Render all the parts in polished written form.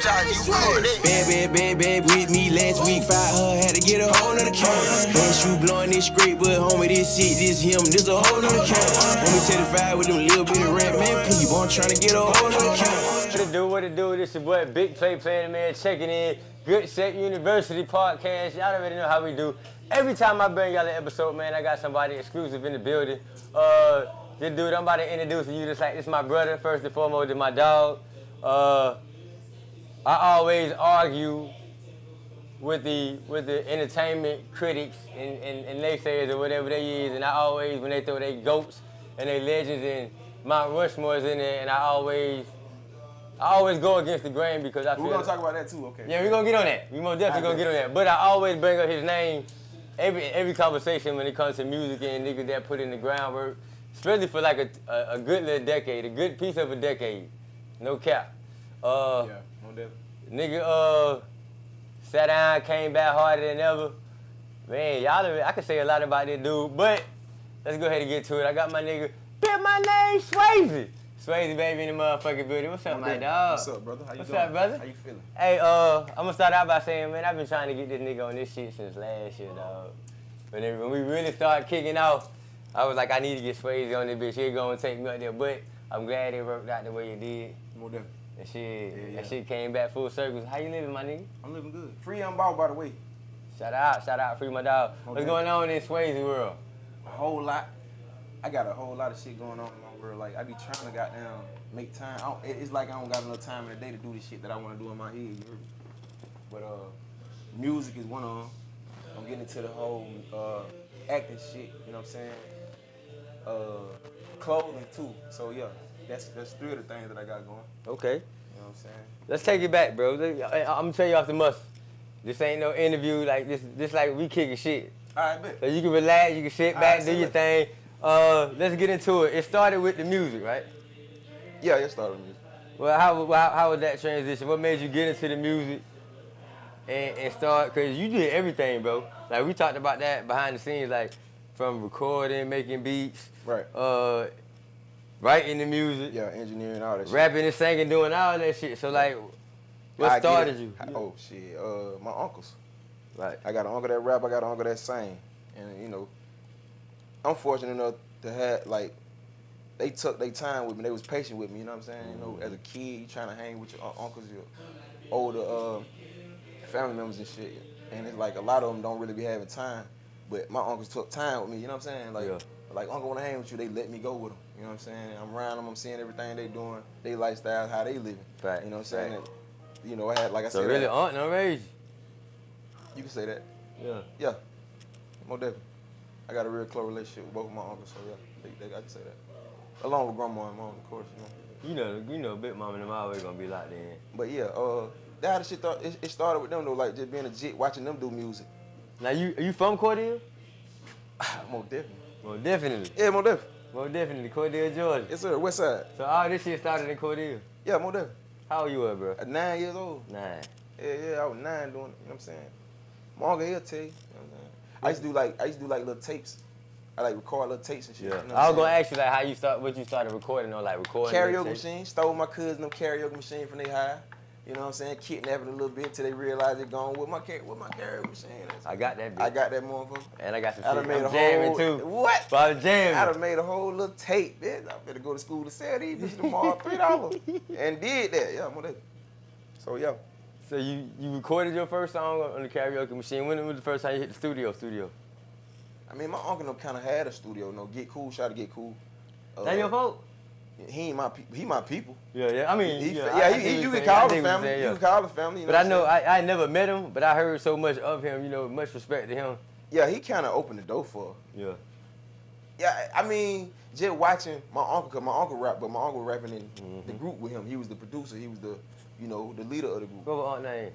Bad with me last week. Fired her, had to get a whole nother count. Ain't you blowing this straight, but homie, this shit, this him, this a whole nother count. Homie certified with them little bit of rap, man. People, I'm trying to get a whole nother count. What it do? This your boy Big Play Playing Man checking in. Good Set University podcast. Y'all already know how we do. Every time I bring y'all an episode, man, I got somebody exclusive in the building. This dude I'm about to introduce you. This is my brother, first and foremost, and my dog. I always argue with the entertainment critics and naysayers or whatever they is, and I always, when they throw their GOATs and their legends and Mount Rushmore's in there, and I always go against the grain because I feel... We're going to talk about that too, okay? Yeah, we're going to get on that. We most definitely going to get on that. But I always bring up his name every conversation when it comes to music and niggas that put in the groundwork, especially for like a good little decade, a good piece of a decade. No cap. Yeah, no definitely. Nigga sat down, came back harder than ever. Man, I could say a lot about this dude, but let's go ahead and get to it. I got my nigga, my name, Swazy. Swazy, baby, in the motherfucking building. What's up, my dog? What's up, brother? How you doing? What's up, brother? How you feeling? Hey, I'm gonna start out by saying, man, I've been trying to get this nigga on this shit since last year, dog. When we really started kicking off, I was like, I need to get Swazy on this bitch. He gonna take me up there, but I'm glad it worked out the way it did. More definitely. And shit, that shit came back full circle. How you living, my nigga? I'm living good. Free Unbound, by the way. Shout out, free my dog. What's going on in Swazy world? A whole lot. I got a whole lot of shit going on in my world. Like, I be trying to goddamn make time. It's like I don't got enough time in the day to do the shit that I want to do in my head. You heard me? But music is one of them. I'm getting into the whole acting shit. You know what I'm saying? Clothing too. So yeah, that's three of the things that I got going. Okay. You know what I'm saying? Let's take it back, bro. I'm gonna tell you off the muscle. This ain't no interview. Like this like we kicking shit. All right, bet. So you can relax. You can sit back, do your thing. Let's get into it. It started with the music, right? Yeah, it started with music. Well, how was that transition? What made you get into the music and start? Cause you did everything, bro. Like we talked about that behind the scenes, like from recording, making beats, right? Writing the music, yeah, engineering, all that shit. Rapping and singing, doing all that shit. So like, what started you? Oh shit, my uncles. Right. I got an uncle that rap, I got an uncle that sing. And you know, I'm fortunate enough to have, like, they took their time with me, they was patient with me, you know what I'm saying? You know, as a kid, you trying to hang with your uncles, your older family members and shit. And it's like a lot of them don't really be having time. But my uncles took time with me, you know what I'm saying? Like uncle wanna hang with you, they let me go with them. You know what I'm saying? I'm around them, I'm seeing everything they doing, they lifestyle, how they living. Right. You know what I'm saying? And, you know, I had, like I said. So really, aunt no raised you? You can say that. Yeah. Yeah. More definitely. I got a real close relationship with both of my uncles, so yeah, I can say that. Along with grandma and mom, of course, you know. You know, Big Mama and them always gonna be locked in. But yeah, that how the shit it started with them though, like just being a jit, watching them do music. Now are you from Cordell? Most definitely. Most definitely. Yeah, most definitely. Most definitely, Cordell, Georgia. Yes, sir. West side. So all this shit started in Cordell? Yeah, most definitely. How old you were, bro? 9 years old. 9. Yeah, I was 9 doing it, you know what I'm saying? My uncle, he'll tell you, you know what I'm saying? I used to do like little tapes. I like record little tapes and shit. Yeah. You know I was gonna ask you like what you started recording on, like recording. Karaoke machine. Stole my cousin them karaoke machine from their high. You know what I'm saying? Kidnapping a little bit till they realize they're gone with my karaoke machine. I got that bitch. I got that motherfucker. And I got some shit. I'm jamming too. What? So I was jamming. I done made a whole little tape, bitch. I better go to school to sell these bitches tomorrow, $3. And did that, yeah, more. So yeah. So you recorded your first song on the karaoke machine. When was the first time you hit the studio? I mean, my uncle kind of had a studio, Get Cool, shout to Get Cool. That your fault? He ain't my people. He my people. Yeah. I mean, you can call him family. You can call him family. You know but I know I never met him, but I heard so much of him. You know, much respect to him. Yeah, he kind of opened the door for her. Yeah. Yeah, I mean, just watching my uncle, cause my uncle rap, but my uncle rapping in the group with him. He was the producer. He was the, the leader of the group. What was aunt name?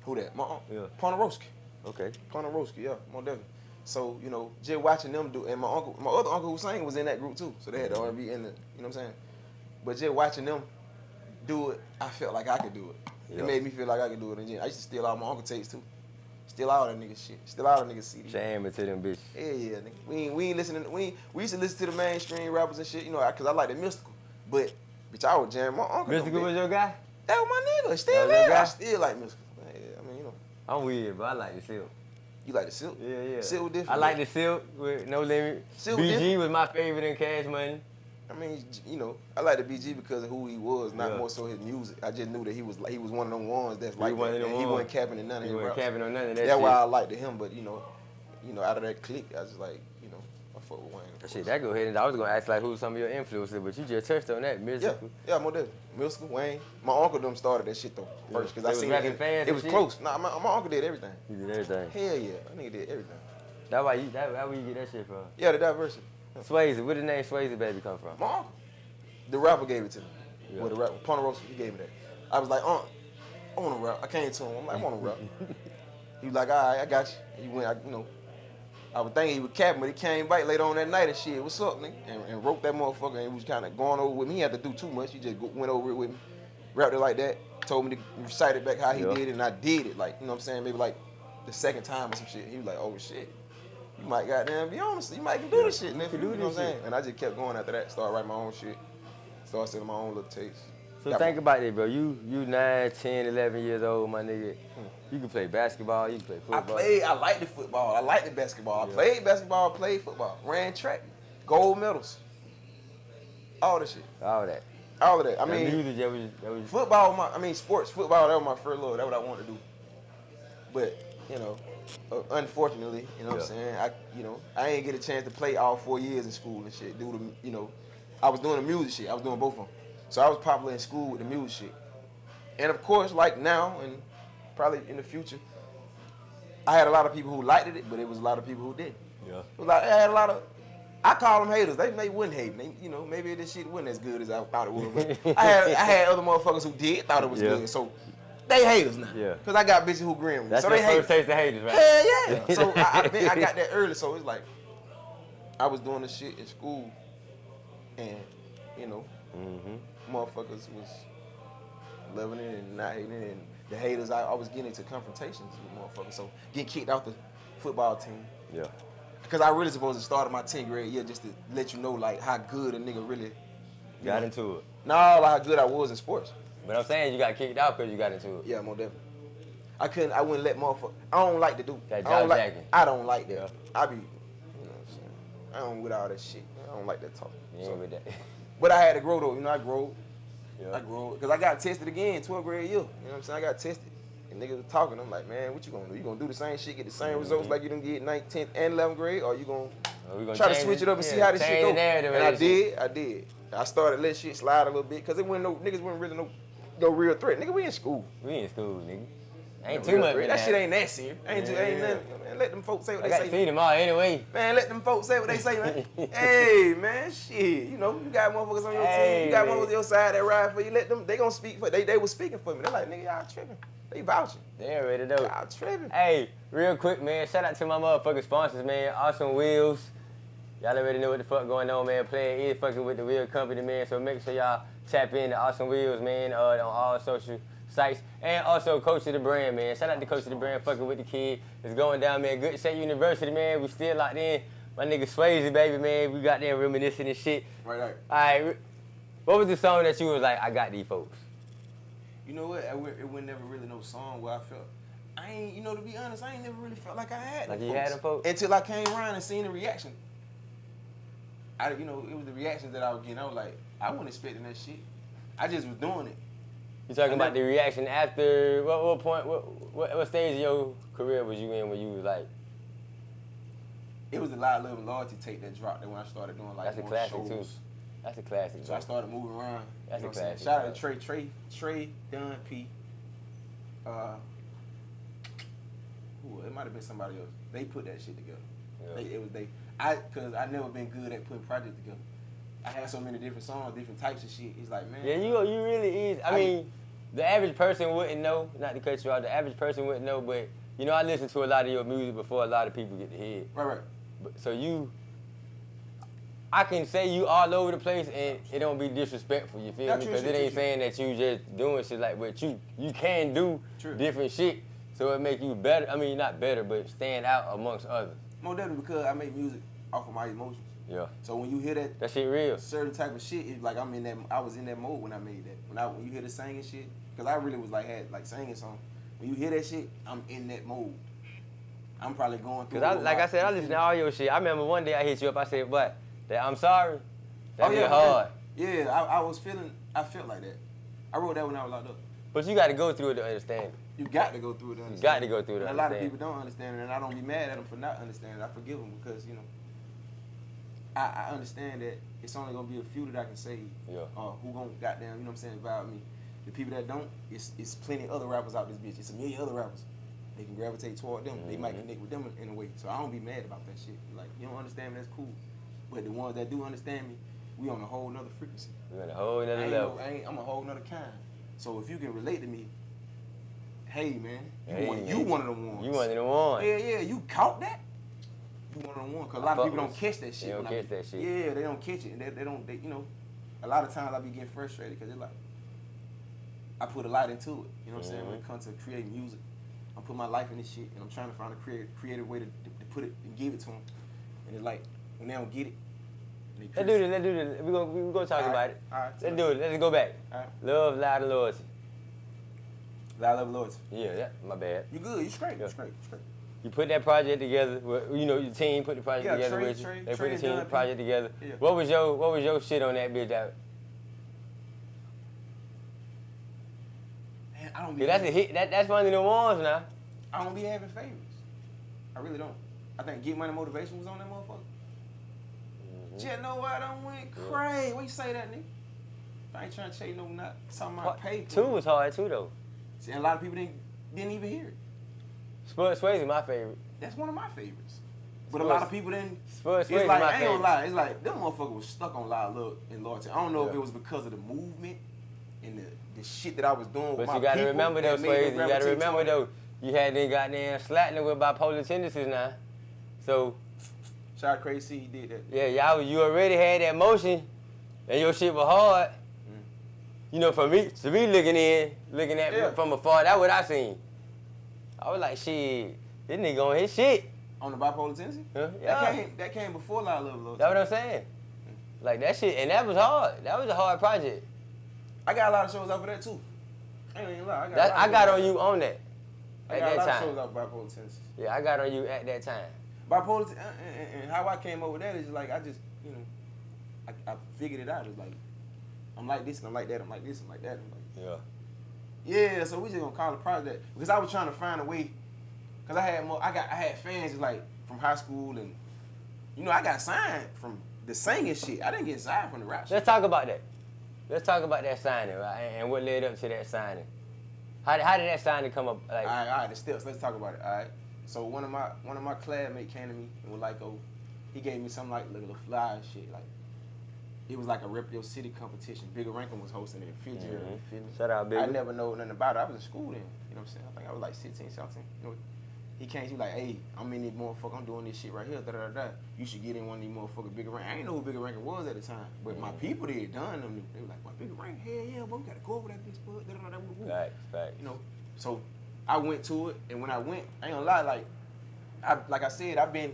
Who that? My uncle. Yeah. Ponaroski. Okay. Ponaroski, yeah, more definitely. So, just watching them do, and my other uncle who sang was in that group too. So they had the R&B in the, you know what I'm saying? But just watching them do it, I felt like I could do it. Yeah. It made me feel like I could do it. And I used to steal all my uncle tapes too. Steal all that nigga shit. Steal all that nigga CD. Jamming to them bitches. Yeah, nigga. We ain't listening. We used to listen to the mainstream rappers and shit, cause I like the mystical. But bitch, I was jamming my uncle. Mystical was your guy? That was my nigga. Still That was your there. guy? I still like Mystical. I mean, you know. I'm weird, but I like the silk. You like the Silk? Yeah. Silk was different. I like the silk with No Limit. Silk BG different. was my favorite in Cash Money. I mean, you know, I like the BG because of who he was, not Yeah. more so his music. I just knew that he was one of them ones that's like one that. of them And he ones. wasn't capping in none of He his wasn't raps. capping on none of that That's shit. why I liked him, but you know, out of that clique, I was like, you know, I fuck with Wayne. of Shit, course. that go ahead. And I was gonna ask like who's some of your influences, but you just touched on that. Yeah, Mystical. yeah, more definitely. Mystical, Wayne. My uncle them started that shit though first because They I was seen rapping it. fans It and was shit? close. Nah, my uncle did everything. You did everything. Hell yeah, that nigga did everything. That's why you. That where you get that shit from. Yeah, the diversity. Swazy. Where the name Swazy baby come from? My uncle, the rapper gave it to me. Yeah. Well, the rapper, Ponderosa, he gave me that. I was like, I want to rap. I came to him. I'm like, I want to rap. He was like, all right, I got you. He went, I was thinking he was capping, but he came back later on that night and shit. What's up, nigga? And wrote that motherfucker, and he was kind of going over with me. He had to do too much. He just went over it with me, rapped it like that, told me to recite it back how he did it, and I did it. Like, you know what I'm saying? Maybe like the second time or some shit. He was like, oh shit. You might goddamn be honest. You might can do this shit, nigga. You know what I'm saying? And I just kept going after that. Started writing my own shit. Started sending my own little takes. So think about it, bro. You 9, 10, 11 years old, my nigga. You can play basketball. You can play football. I liked the football. I liked the basketball. I played basketball, played football, ran track, gold medals. All the shit. All that. All of that. I That mean, music, that was football, sports, football, that was my first love. That's what I wanted to do. But, you know, unfortunately, you know what I'm saying? I ain't get a chance to play all 4 years in school and shit. I was doing the music shit. I was doing both of them. So I was popular in school with the music shit. And of course, like now and probably in the future, I had a lot of people who liked it, but it was a lot of people who didn't. Yeah. It was like, I had a lot of, I call them haters. They wouldn't hate me. Maybe this shit wasn't as good as I thought it was. But I had other motherfuckers who thought it was good. So they haters now. Yeah. Cause I got bitches who grin with me. That's So your they hate. first taste of haters, right? Hell yeah. So I got that early. So it's like, I was doing the shit in school, and motherfuckers was loving it and not hating it, and the haters, I was getting into confrontations with motherfuckers. So getting kicked out the football team. Yeah. Because I really supposed to start in my 10th grade year just to let you know like how good a nigga really Got into it. No, like how good I was in sports. But I'm saying you got kicked out because you got into it. Yeah, more definitely. I wouldn't let motherfuckers. I don't like to do. That I don't jacking. I don't like that. Yeah. I be, you know what I'm saying. I don't with all that shit. I don't like that talk. You ain't with that. But I had to grow though. I grew. Yeah. I grew because I got tested again 12th grade year. You know what I'm saying? I got tested. And niggas was talking. I'm like, man, what you gonna do? You gonna do the same shit, get the same results like you done get 9th, 10th, and 11th grade, or you gonna try to switch it up and see how this shit go? And I did. I started letting shit slide a little bit because niggas wasn't really no real threat. Nigga, we in school. We in school, nigga. Ain't No too real much. threat. That shit ain't that serious. Ain't nothing. Man, let them folks say what I they got say. to feed them all anyway. Man, let them folks say what they say, man. Hey, man, shit. You got motherfuckers on your team. You got motherfuckers on your side that ride for you. Let them. They gonna speak for. They was speaking for me. They're like, nigga, y'all tripping. They vouching. They already know. Y'all tripping. Hey, real quick, man. Shout out to my motherfucking sponsors, man. Awesome Wheels. Y'all already know what the fuck going on, man. PLAYA is fucking with the wheel company, man. So make sure y'all tap in to Awesome Wheels, man, on all social sites. And also Coach of the Brand, man. Shout out to Coach of the Brand, fucking with the kid. It's going down, man. Good State University, man. We still locked in. My nigga Swazy, baby, man. We got there reminiscing and shit. Right. All right. What was the song that you was like, I got these folks? You know what? It was never really no song where I felt. To be honest, I ain't never really felt like I had Like them you had them folks? until I came around and seen the reaction. It was the reactions that I was getting. I was like, I wasn't expecting that shit. I just was doing it. You talking about the reaction after what point? What stage of your career was you in when you was like? It was the Loud Love and Loyalty tape that dropped when I started doing like That's a more classic shows. too. That's a classic. So I started moving around. That's you know a classic. Shout out to Trey, Dunn, P. It might have been somebody else. They put that shit together. Yeah. Cause I never been good at putting projects together. I had so many different songs, different types of shit. It's like, man. Yeah, you really is. I mean, the average person wouldn't know. Not to cut you out. The average person wouldn't know, but I listen to a lot of your music before a lot of people get to hear it. Right. But, so I can say you all over the place and it don't be disrespectful, you feel me? Because it ain't saying that you just doing shit like, but you can do different shit, so it make you better. I mean, not better, but stand out amongst others. More definitely because I make music off of my emotions. Yeah. So when you hear that shit real. certain type of shit, it's like I was in that mode when I made that. When you hear the singing shit, Cause I really was like had like singing song. When you hear that shit, I'm in that mode. I'm probably going through. Cause I said, I listen to all your shit. I remember one day I hit you up. I said, "But that I'm sorry." That be hard. Yeah, I felt like that. I wrote that when I was locked up. But you got to go through it to understand it. You got to go through it to understand. You got to go through it to and understand. a lot of people don't understand it, and I don't be mad at them for not understanding. I forgive them because I understand that it's only gonna be a few that I can save. Yeah. Who gonna goddamn, vibe me. The people that don't, it's plenty of other rappers out this bitch. It's a million other rappers. They can gravitate toward them. They might connect with them in a way. So I don't be mad about that shit. Like, you don't understand me, that's cool. But the ones that do understand me, we on a whole nother frequency. We on a whole nother level. I'm a whole nother kind. So if you can relate to me, hey man, you Hey, one of them ones. You one of them ones. Yeah, you caught that? You one of them ones. Cause a lot of people don't catch that shit. They don't catch that shit. Yeah, they don't catch it. And they don't, a lot of times I be getting frustrated because it's like, I put a lot into it. You know what I'm saying? When it comes to creating music, I'm putting my life in this shit and I'm trying to find a creative way to put it and give it to them. And it's like, when they don't get it, Let's do this. We gonna talk about it. All right. Let's do it. Let's go back. All right. Love, loud, and loyalty. Love, loyalty. Yeah, my bad. You good? You straight? Yeah. You straight? You put that project together. Your team put the project together Trey, with you. Trey, They Trey put the done project together. Yeah. What was your shit on that bitch? Man, I don't be. That's a hit. That's one of the ones now. I don't be having favorites. I really don't. I think Get Money Motivation was on that motherfucker. Just know I done went crazy. Why you say that, nigga? I ain't trying to chase no nut. Talking about paper. 2 was hard too though. See, and a lot of people didn't even hear it. Swazy my favorite. That's one of my favorites. But a lot of people didn't. Swazy It's like, my I ain't favorite. gonna lie. It's like, them motherfuckers was stuck on Loud Look and Loyalty. I don't know if it was because of the movement and the shit that I was doing with But my you gotta people remember though, that made them Swazy. You gotta gravitate remember toward it. though. You had them goddamn slapping with bipolar tendencies now. So Shout out Crazy, he did that. yeah, you already had that motion, and your shit was hard. For me looking at Yeah. from afar, that's what I seen. I was like, shit, this nigga on his shit. On the bipolar tendency? Huh? Yeah. That came before Loud Loyalty. That's what I'm saying. Like that shit, and that was hard. That was a hard project. I got a lot of shows off of that too. I ain't even lie. I got on you on that. I At got a that lot of time. shows off bipolar tendencies. Yeah, I got on you at that time. Bipolar and how I came up with that is like I just I figured it out. It's like I'm like this and I'm like that. I'm like this and like that. I'm like, yeah. So we just gonna call it project because I was trying to find a way because I had fans just like from high school and I got signed from the singing shit. I didn't get signed from the rap shit. Let's talk about that. Let's talk about that signing, right? And what led up to that signing. How did that signing come up? Like, All right, the steps. Let's talk about it. All right. So one of my classmates came to me and was like, he gave me some like little flyer and shit. Like it was like a Rep Your City competition. Bigger Rankin was hosting it. Fitzgerald, you feel me? Shout out, Bigger. I never know nothing about it. I was in school then. You know what I'm saying? I think I was like 16, 17. He came to me like, hey, I'm in this motherfucker. I'm doing this shit right here. Da da da. You should get in one of these motherfuckers Bigger Rankin. I didn't know who Bigger Rankin was at the time, but my people they had done them. They were like, what Bigger Rankin? Hell yeah, bro, we gotta go over that bitch. Da da da da. Facts. So I went to it, and when I went, I ain't gonna lie, like I said, I've been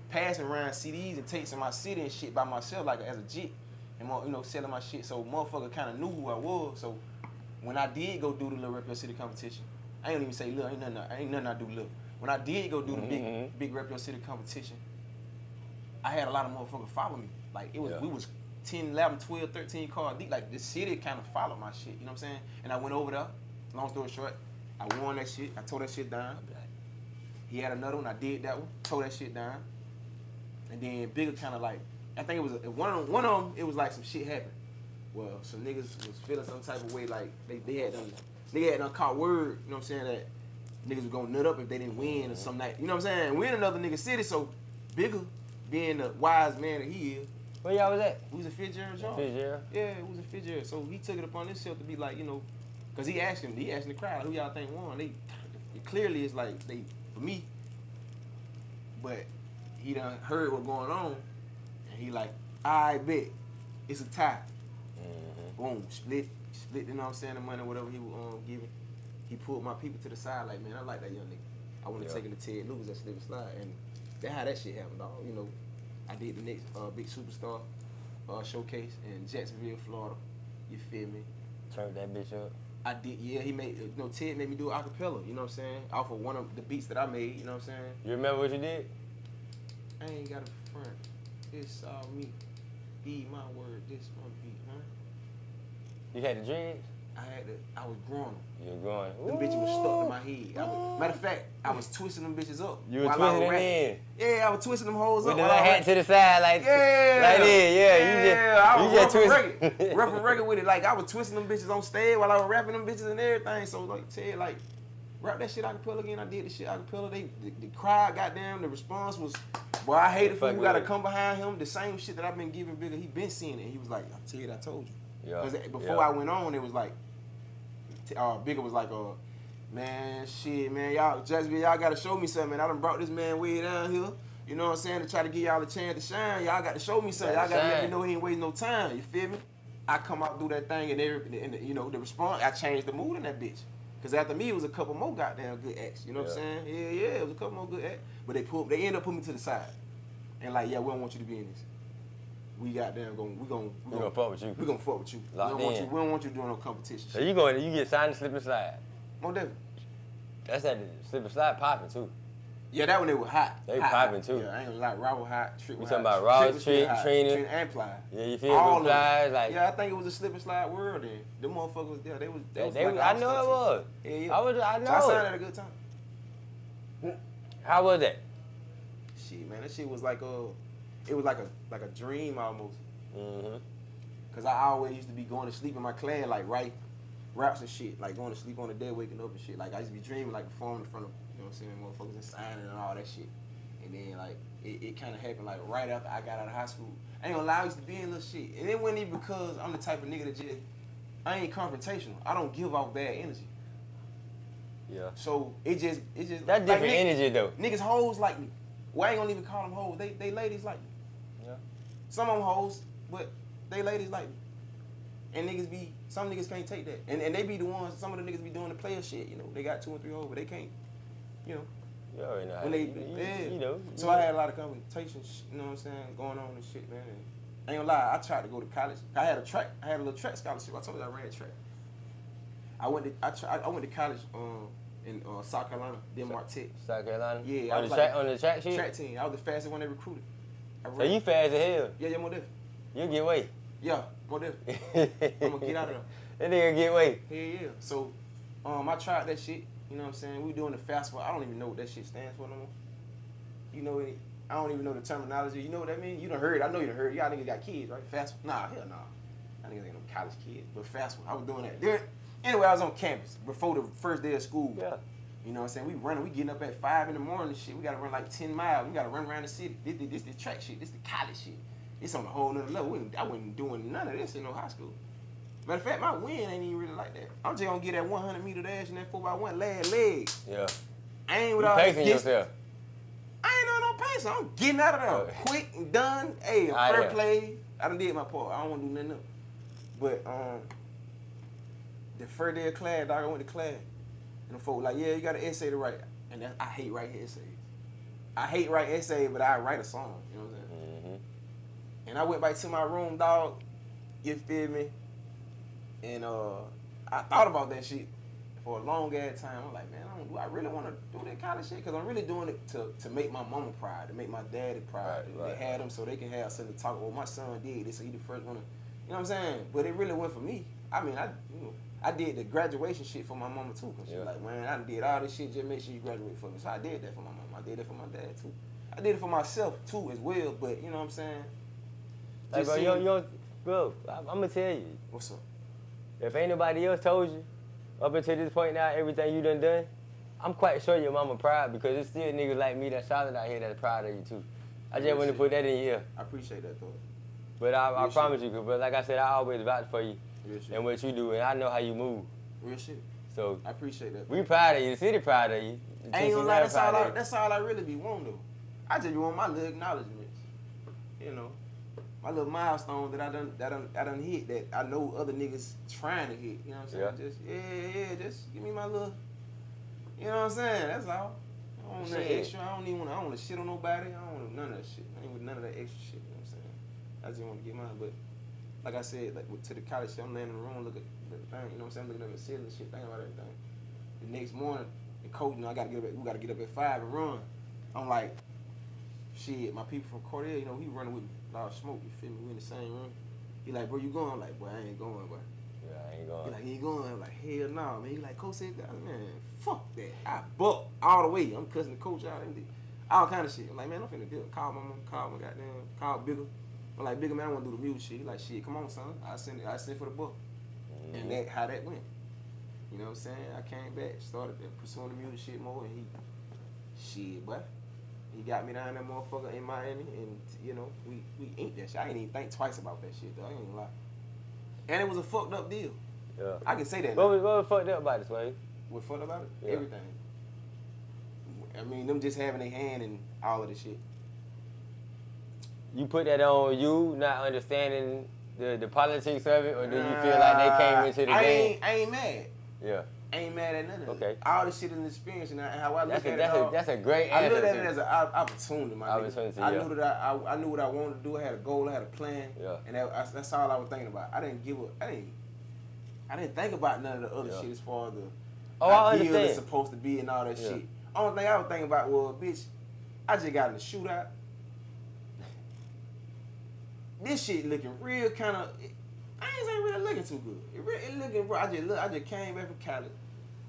passing around CDs and tapes in my city and shit by myself, like as a jit, and selling my shit. So motherfucker kind of knew who I was. So when I did go do the little Rep Your City competition, I ain't even say little, ain't nothing I do little. When I did go do the big Rep Your City competition, I had a lot of motherfuckers follow me. Like we was 10, 11, 12, 13 cars deep. Like the city kind of followed my shit. You know what I'm saying? And I went over there. Long story short, I won that shit. I tore that shit down. He had another one. I did that one. Tore that shit down. And then Bigger kind of like, I think it was one of them. It was like some shit happened. Well, some niggas was feeling some type of way. Like they had done caught word. You know what I'm saying, that niggas was gonna nut up if they didn't win or some night. You know what I'm saying? Win another nigga city. So Bigger, being the wise man that he is. Where y'all was at? We was in Fitzgerald, John. Fitzgerald? Yeah, we was in Fitzgerald. So he took it upon himself to be like, because he asking the crowd, who y'all think won? It clearly it's like for me. But he done heard what's going on, and he like, I bet it's a tie. Boom, split. You know what I'm saying? The money, whatever he was giving. He pulled my people to the side, like, man, I like that young nigga. I want to take him to Ted Lucas that slip and slide, and that's how that shit happened, dog. I did the next big superstar showcase in Jacksonville, Florida. You feel me? Turned that bitch up. I did, yeah. He made, Ted made me do an acapella. You know what I'm saying? Off of one of the beats that I made. You know what I'm saying? You remember what you did? I ain't got a front. It's all me. Be my word. This one beat, huh? You had the dreads? I was growing them. You were growing. Them bitches was stuck in my head. Matter of fact, I was twisting them bitches up. You were twisting them in? Yeah, I was twisting them hoes with up. With the hat to the side, like this. Yeah. I was rough and rugged with it. Like, I was twisting them bitches on stage while I was rapping them bitches and everything. So, like, Ted, like, rap that shit acapella again. I did the shit acapella. The crowd, goddamn, the response was, boy, I hate it for you gotta come behind him. The same shit that I've been giving Bigger, he been seeing it. He was like, Ted, I told you. Because before I went on, it was like, Bigger was like, man, shit, man, y'all gotta show me something, man. I done brought this man way down here, you know what I'm saying, to try to give y'all a chance to shine. Y'all got to show me something. Y'all gotta let me know he ain't wasting no time, you feel me? I come out, do that thing, and the response, I changed the mood in that bitch. Because after me, it was a couple more goddamn good acts, you know what I'm saying? Yeah, it was a couple more good acts. But they ended up putting me to the side. And like, yeah, we don't want you to be in this. We goddamn we gonna fuck with you. We gonna fuck with you. We don't want you doing no competition. So you get signed to Slip and Slide. More definitely. That's that Slip and Slide popping too. Yeah, that one they was hot. They popping too. Yeah, I ain't gonna lie. Raw was hot. Trick was hot. We talking about Raw, Trina, and PLAYA. Yeah, you feel me? Plies, like. Yeah, I think it was a Slip and Slide world then. Them motherfuckers, yeah, they was like I know it was. Yeah. I know. So I signed at a good time. How was that? Shit, man, that shit was like it was like a dream almost. Cause I always used to be going to sleep in my class, like write raps and shit, like going to sleep on the bed, waking up and shit. Like I used to be dreaming, like performing in front of, you know what I'm saying, motherfuckers and signing and all that shit. And then like it kind of happened like right after I got out of high school. I ain't gonna lie, I used to be in little shit, and it wasn't even because I'm the type of nigga that just I ain't confrontational. I don't give off bad energy. Yeah. So it just that's like, different energy though. Niggas hoes like me. Well, I ain't gonna even call them hoes. They ladies like me. Yeah. Some of them hoes, but they ladies like me. And some niggas can't take that. And they be the ones, some of the niggas be doing the player shit, you know. They got 2 or 3 hoes, but they can't, you know. You already know. When you know. So I had a lot of conversations, you know what I'm saying, going on and shit, man. And I ain't gonna lie, I tried to go to college. I had a little track scholarship. I told you I ran track. I went to college in South Carolina, Denmark Tech. South Carolina? Yeah. On the track shit? Track team. I was the fastest one they recruited. So you fast as hell? Yeah, more different. You get weight? Yeah, more different. I'm gonna get out of there. That nigga get weight. Yeah. So, I tried that shit. You know what I'm saying? We doing the fast. I don't even know what that shit stands for no more. You know it? I don't even know the terminology. You know what that means? You done heard. I know you done heard. Y'all niggas got kids, right? Fast. Nah, hell nah. Y'all niggas ain't no college kids. But fast one. I was doing that. Anyway, I was on campus before the first day of school. Yeah. You know what I'm saying? We getting up at 5 in the morning and shit. We gotta run like 10 miles. We gotta run around the city. This the track shit. This the college shit. It's on a whole nother level. I wasn't doing none of this in no high school. Matter of fact, my win ain't even really like that. I'm just gonna get that 100-meter dash and that 4x1 last leg. Yeah. I ain't without pacing yourself. I ain't on no pace. I'm getting out of there. Quick and done. Hey, fair play. I done did my part. I don't wanna do nothing else. But the first day of class, dog, I went to class. And the folk like, yeah, you got an essay to write. And I hate writing essays. I hate writing essays, but I write a song. You know what I'm saying? And I went back to my room, dog. You feel me? And I thought about that shit for a long ass time. I'm like, man, do I really want to do that kind of shit? Because I'm really doing it to make my mama proud, to make my daddy proud. Right. They had them so they can have something to talk about. My son did this, so he the first one to, you know what I'm saying? But it really went for me. I mean, I did the graduation shit for my mama too. Cause she was like, man, I did all this shit, just make sure you graduate for me. So I did that for my mama. I did that for my dad too. I did it for myself too as well, but you know what I'm saying? Like, bro, I'm gonna tell you. What's up? If ain't nobody else told you, up until this point now, everything you done, I'm quite sure your mama proud because there's still niggas like me that's solid out here that's proud of you too. I just want to put that in your ear. I appreciate that though. But I promise you, but like I said, I always vouch for you and what you do, and I know how you move. Real shit. So I appreciate that. We proud of you. The city proud of you. I ain't gonna lie, that's all I really be wanting though. I just want my little acknowledgments. You know, my little milestone that I done hit that I know other niggas trying to hit. You know what I'm saying? Just just give me my little. You know what I'm saying? That's all. I don't want nothing extra. I don't want to shit on nobody. I don't want none of that shit. I ain't with none of that extra shit. You know what I'm saying? I just want to get mine, but like I said, like to the college shit, I'm laying in the room, look at the thing, you know what I'm saying? I'm looking up at the ceiling and shit, thinking about everything. The next morning, the coach, you know, we gotta get up at 5 and run. I'm like, shit, my people from Cordell, you know, he running with a lot of smoke, you feel me? We in the same room. He like, bro, you going? I'm like, boy, I ain't going, boy. Yeah, I ain't going. He like, you ain't going? I'm like, hell no, man. He like, coach said that. Man, fuck that. I buck all the way. I'm cussing the coach out. All kind of shit. I'm like, man, I'm finna do it. Call my mom, call Bigger. I'm like, Bigger, man, I want to do the music shit. He like, shit, come on, son. I sent for the book. And that how that went. You know what I'm saying? I came back, started pursuing the music shit more, and shit, boy. He got me down that motherfucker in Miami, and, you know, we inked that shit. I didn't even think twice about that shit, though. I ain't gonna lie. And it was a fucked up deal. Yeah. I can say that. What was fucked up about this, Sway? What fucked up about it? Yeah. Everything. I mean, them just having their hand in all of the shit. You put that on you, not understanding the politics of it, or do you feel like they came into the game? I ain't mad. Yeah. I ain't mad at none of it. Okay. All the shit in the experience and how I look at it. That's a great answer. I look at it as an opportunity, my Opportunity, nigga. I yeah. knew that I knew what I wanted to do. I had a goal. I had a plan. Yeah. And that's all I was thinking about. I didn't think about none of the other shit as far as the I ideal understand. it's supposed to be and all that shit. Only thing I was thinking about was, bitch, I just got in a shootout. This shit looking real kind of. I ain't really looking too good. It looking, bro. I just came back from college,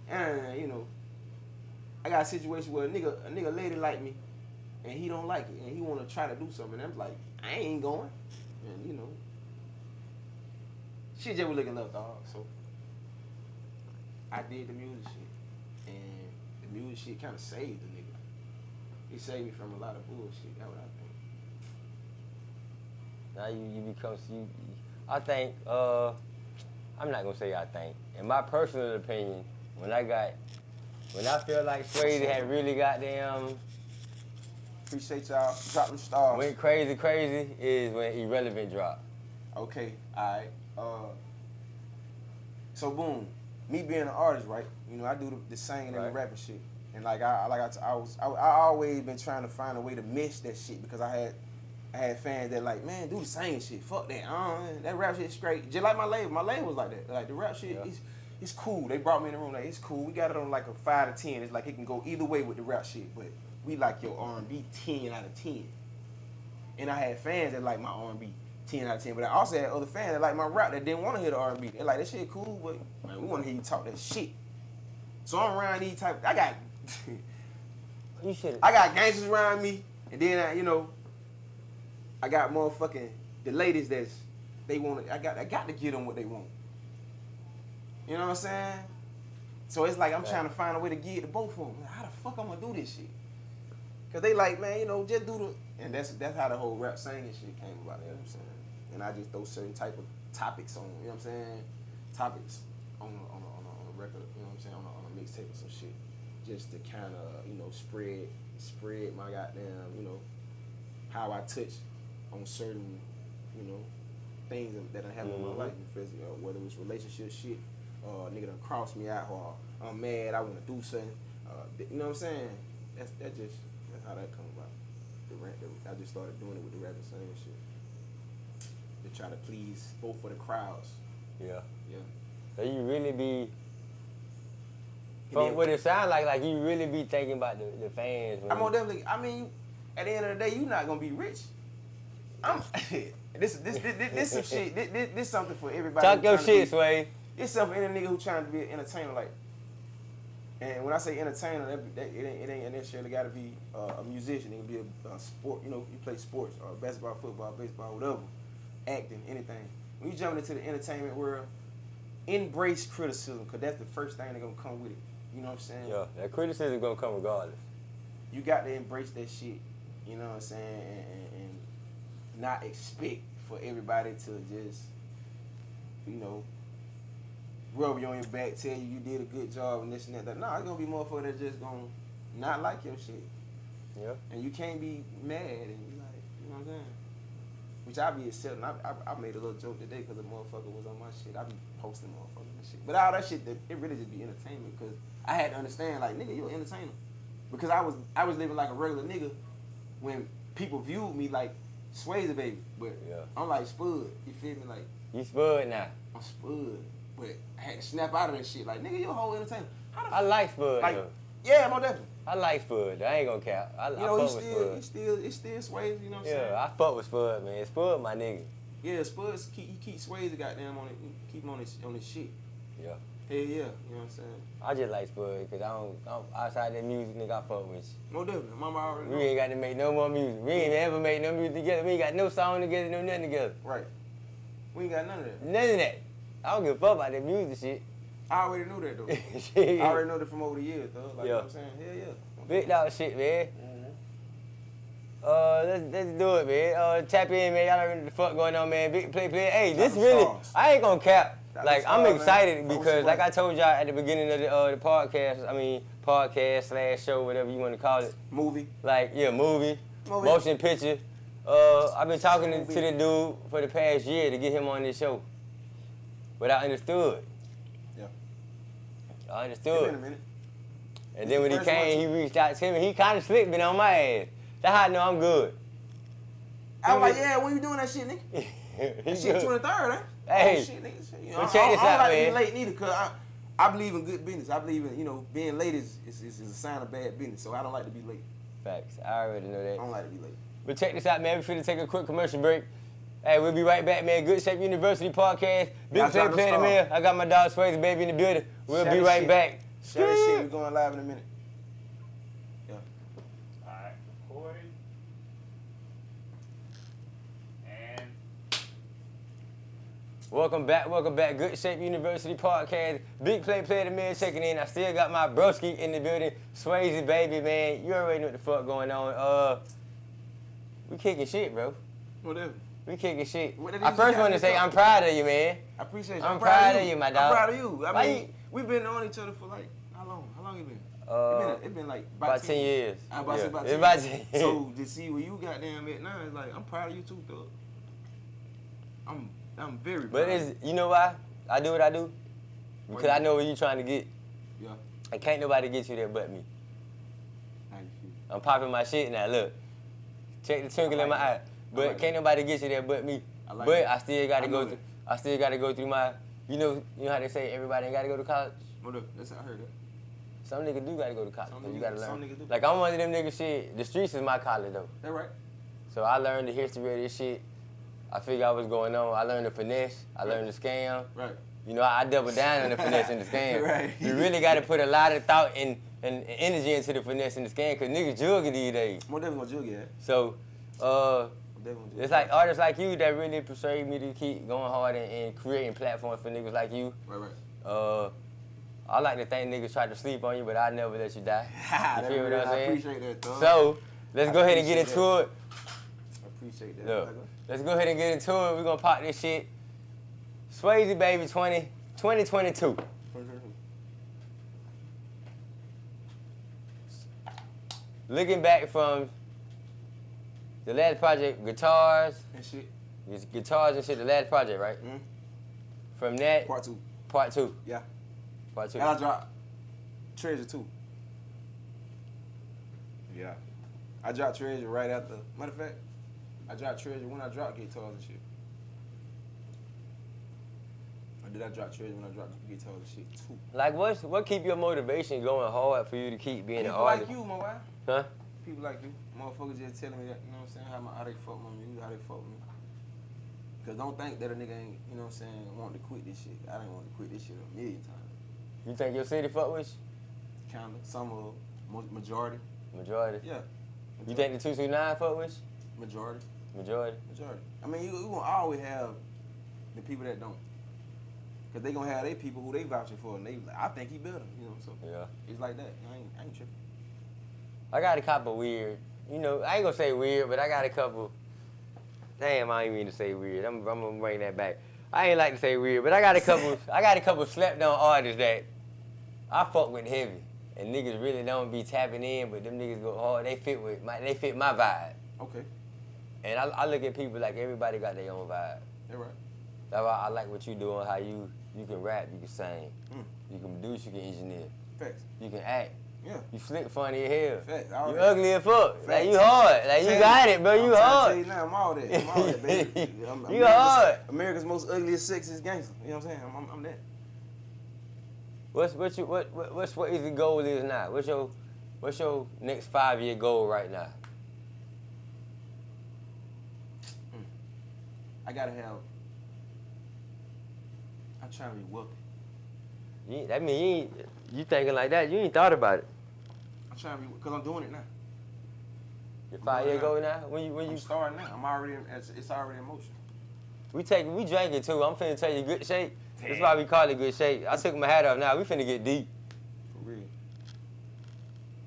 and you know, I got a situation where a nigga lady like me, and he don't like it, and he want to try to do something. And I'm like, I ain't going, and you know, shit just was looking up, dog. So I did the music shit, and the music shit kind of saved the nigga. It saved me from a lot of bullshit. That's what I think. Now you become I think I'm not gonna say I think. In my personal opinion, when I feel like Swazy had really goddamn Appreciate y'all. Drop them stars. went crazy is when Irrelevant dropped. Okay, alright. So boom, me being an artist, right? You know, I do the singing and the Right. rapping shit, and like I always been trying to find a way to mesh that shit because I had fans that like, man, do the singing shit. Fuck that. That rap shit's straight. Just like my label. My label was like that. Like the rap shit it's cool. They brought me in the room like it's cool. We got it on like a 5 to 10. It's like it can go either way with the rap shit, but we like your R&B 10 out of 10. And I had fans that like my R&B 10 out of 10, but I also had other fans that like my rap that didn't want to hear the R&B. They're like, that shit cool, but man, we want to hear you talk that shit. So I'm around these type. I got You should. I got gangsters around me, and then you know, I got motherfucking the ladies they want. I got to get them what they want. You know what I'm saying? So it's like I'm trying to find a way to get it to both of them. Like, how the fuck I'm gonna do this shit? Cause they like, man, you know, just do the. And that's how the whole rap singing shit came about. You know what I'm saying? And I just throw certain type of topics on. You know what I'm saying? Topics on a record. You know what I'm saying? On a mixtape or some shit, just to kind of spread my goddamn, you know, how I touch on certain, you know, things that I have in my life, whether it was relationship shit, nigga done crossed me out, or I'm mad, I want to do something. You know what I'm saying? That's how that come about. I just started doing it with the rap and singing shit to try to please both of the crowds. Yeah. Yeah. So you really be. From what it sounds like you really be thinking about the fans. I'm gonna definitely. I mean, at the end of the day, you're not gonna be rich. This some shit. This something for everybody. Talk your shit, Sway. It's something for any nigga who trying to be an entertainer, like. And when I say entertainer, it ain't necessarily got to be a musician. It can be a sport. You know, you play sports, or basketball, football, baseball, whatever, acting, anything. When you jump into the entertainment world, embrace criticism, because that's the first thing that's gonna come with it. You know what I'm saying? Yeah, that criticism gonna come regardless. You got to embrace that shit. You know what I'm saying? And not expect for everybody to just, you know, rub you on your back, tell you did a good job and this and that. Nah, it's gonna be motherfuckers that just gonna not like your shit. Yeah. And you can't be mad and you like, you know what I'm saying? Which I be accepting. I made a little joke today because the motherfucker was on my shit. I be posting motherfuckers and shit. But all that shit, it really just be entertainment, because I had to understand, like, nigga, you an entertainer. Because I was living like a regular nigga when people viewed me like Swazy baby. But I'm like Spud, you feel me? Like, You Spud now. I'm Spud. But I had to snap out of that shit. Like, nigga, you a whole entertainer. I like Spud like, though. Yeah, more definitely. I like Spud though. I ain't gonna cap. I fuck with Spud. It's still Swazy, you know what I'm saying? Yeah, I fuck with Spud, man. Spud my nigga. Yeah, Spud, he keep Swazy goddamn on it. Keep him on his shit. Yeah. Hell yeah, you know what I'm saying? I just like Spud because I'm outside that music, nigga, I fuck with you. No different. Mama already We know. ain't got to make no more music. We ain't ever made no music together. We ain't got no song together, no nothing together. Right. We ain't got none of that. None of that. I don't give a fuck about that music shit. I already knew that, though. Shit. I already know that from over the years, though. Like, you know what I'm saying? Hell yeah. Big dog shit, man. Let's do it, man. Tap in, man. Y'all already know what the fuck going on, man. Big play. Hey, this really, I ain't gonna cap. Like, I'm excited because, like I told y'all at the beginning of the podcast / show, whatever you want to call it. Movie. Like, yeah, movie. Motion picture. I've been talking to the dude for the past year to get him on this show. But I understood. Yeah. I understood. Been a minute. And then when he came, he reached out to me. He kind of slick been on my ass. That's how I know I'm good. I was like, yeah, when you doing that shit, nigga? That shit 23rd, eh? Hey, oh, shit, nigga. You know, check this out, I don't like man. to be late neither, because I believe in good business. I believe in, you know, being late is a sign of bad business, so I don't like to be late. Facts. I already know that. I don't like to be late. But check this out, man. We're finna take a quick commercial break. Hey, we'll be right back, man. Good Shape University podcast. Big play in the mail. I got my dog Swazy baby in the building. We'll be right back. Share this shit. We're going live in a minute. Yeah. All right, recording. And Welcome back. Good Shape University podcast. Big play the man checking in. I still got my broski in the building. Swazy baby, man. You already know what the fuck going on. We kicking shit, bro. Whatever. We kicking shit. What it I is first you want to gotta say do. I'm proud of you, man. I appreciate you. I'm proud of you, my dog. I'm proud of you. I Why mean, we've been on each other for like, how long? How long it been? It been like about 10 years. I about to say about 10 It's about years. 10 So to see where you goddamn at now, it's like, I'm proud of you too, dog. I'm very proud. But you know why I do what I do? Because I know where you trying to get. Yeah. And can't nobody get you there but me. How you feel? I'm popping my shit now, look. Check the twinkle in my eye. But can't nobody get you there but me. like but that. I still gotta I go know through that. I still gotta go through my you know how they say everybody ain't gotta go to college? Whatever. That's how I heard that. Some niggas do gotta go to college. Some So you niggas- gotta some learn. niggas do. Like I'm one of them niggas shit. The streets is my college though. That right? So I learned the history of this shit. I figured out what's going on. I learned the finesse. I learned the scam. Right. You know, I double down on the finesse and the scam. Right. You really got to put a lot of thought and energy into the finesse and the scam because niggas jugging these days. More definitely gonna jug it. So, it's like artists like you that really persuade me to keep going hard and creating platforms for niggas like you. Right. I like to think niggas try to sleep on you, but I never let you die. You feel what I'm I saying? appreciate that, dog. So, let's go ahead and get appreciate into it. I appreciate that. Look, let's go ahead and get into it. We're gonna pop this shit. Swazy baby 2022. Looking back from the last project, guitars And shit. and shit, the last project, right? Mm-hmm. From that, Part 2. part 2. Yeah. Part 2. And I dropped Treasure 2. Yeah. I dropped Treasure right after. Matter of fact, I dropped Treasure when I dropped guitars and shit. Or did I drop Treasure when I dropped guitars and shit too? Like, what keep your motivation going hard for you to keep being an People artist? like you, my wife. Huh? People like you. Motherfuckers just telling me that, you know what I'm saying, how they fuck with me, how they fuck with me. Cause don't think that a nigga ain't, you know what I'm saying, want to quit this shit. I didn't want to quit this shit a million times. You think your city fuck with you? Kinda. Some of majority. Majority. Yeah. You think the 229 fuck with you? Majority. Majority. I mean, you gonna always have the people that don't. Cause they gonna have their people who they vouching for, and they like, I think he better, you know. So Yeah. it's like that. I ain't tripping. I got a couple weird, I ain't gonna say weird, but I got a couple. Damn, I ain't mean to say weird. I'm gonna bring that back. I ain't like to say weird, but I got a couple slept on artists that I fuck with heavy, and niggas really don't be tapping in, but them niggas go hard. They fit my vibe. Okay. And I look at people like everybody got their own vibe. They're right. That's why I like what you doing. How you can rap, you can sing, Mm. you can produce, you can engineer, Facts. you can act, Yeah. You slick funny as hell. Facts. You ugly as fuck. Facts. Like you hard. Like you got it, bro. You I'm hard. tell you now, I'm all that. I'm all that, baby. You hard. America's most ugliest, sexiest gangster. You know what I'm saying? I'm that. What's Swazy's goal is now? What's your next 5-year goal right now? I gotta have. I'm trying to be wealthy. That mean you thinking like that? You ain't thought about it. I'm trying to be, cause I'm doing it now. Your 5-year goal now? When I'm you starting now. I'm already. It's already in motion. we drinking too. I'm finna tell you good shape. That's why we call it good shape. I took my hat off now. We finna get deep. For real.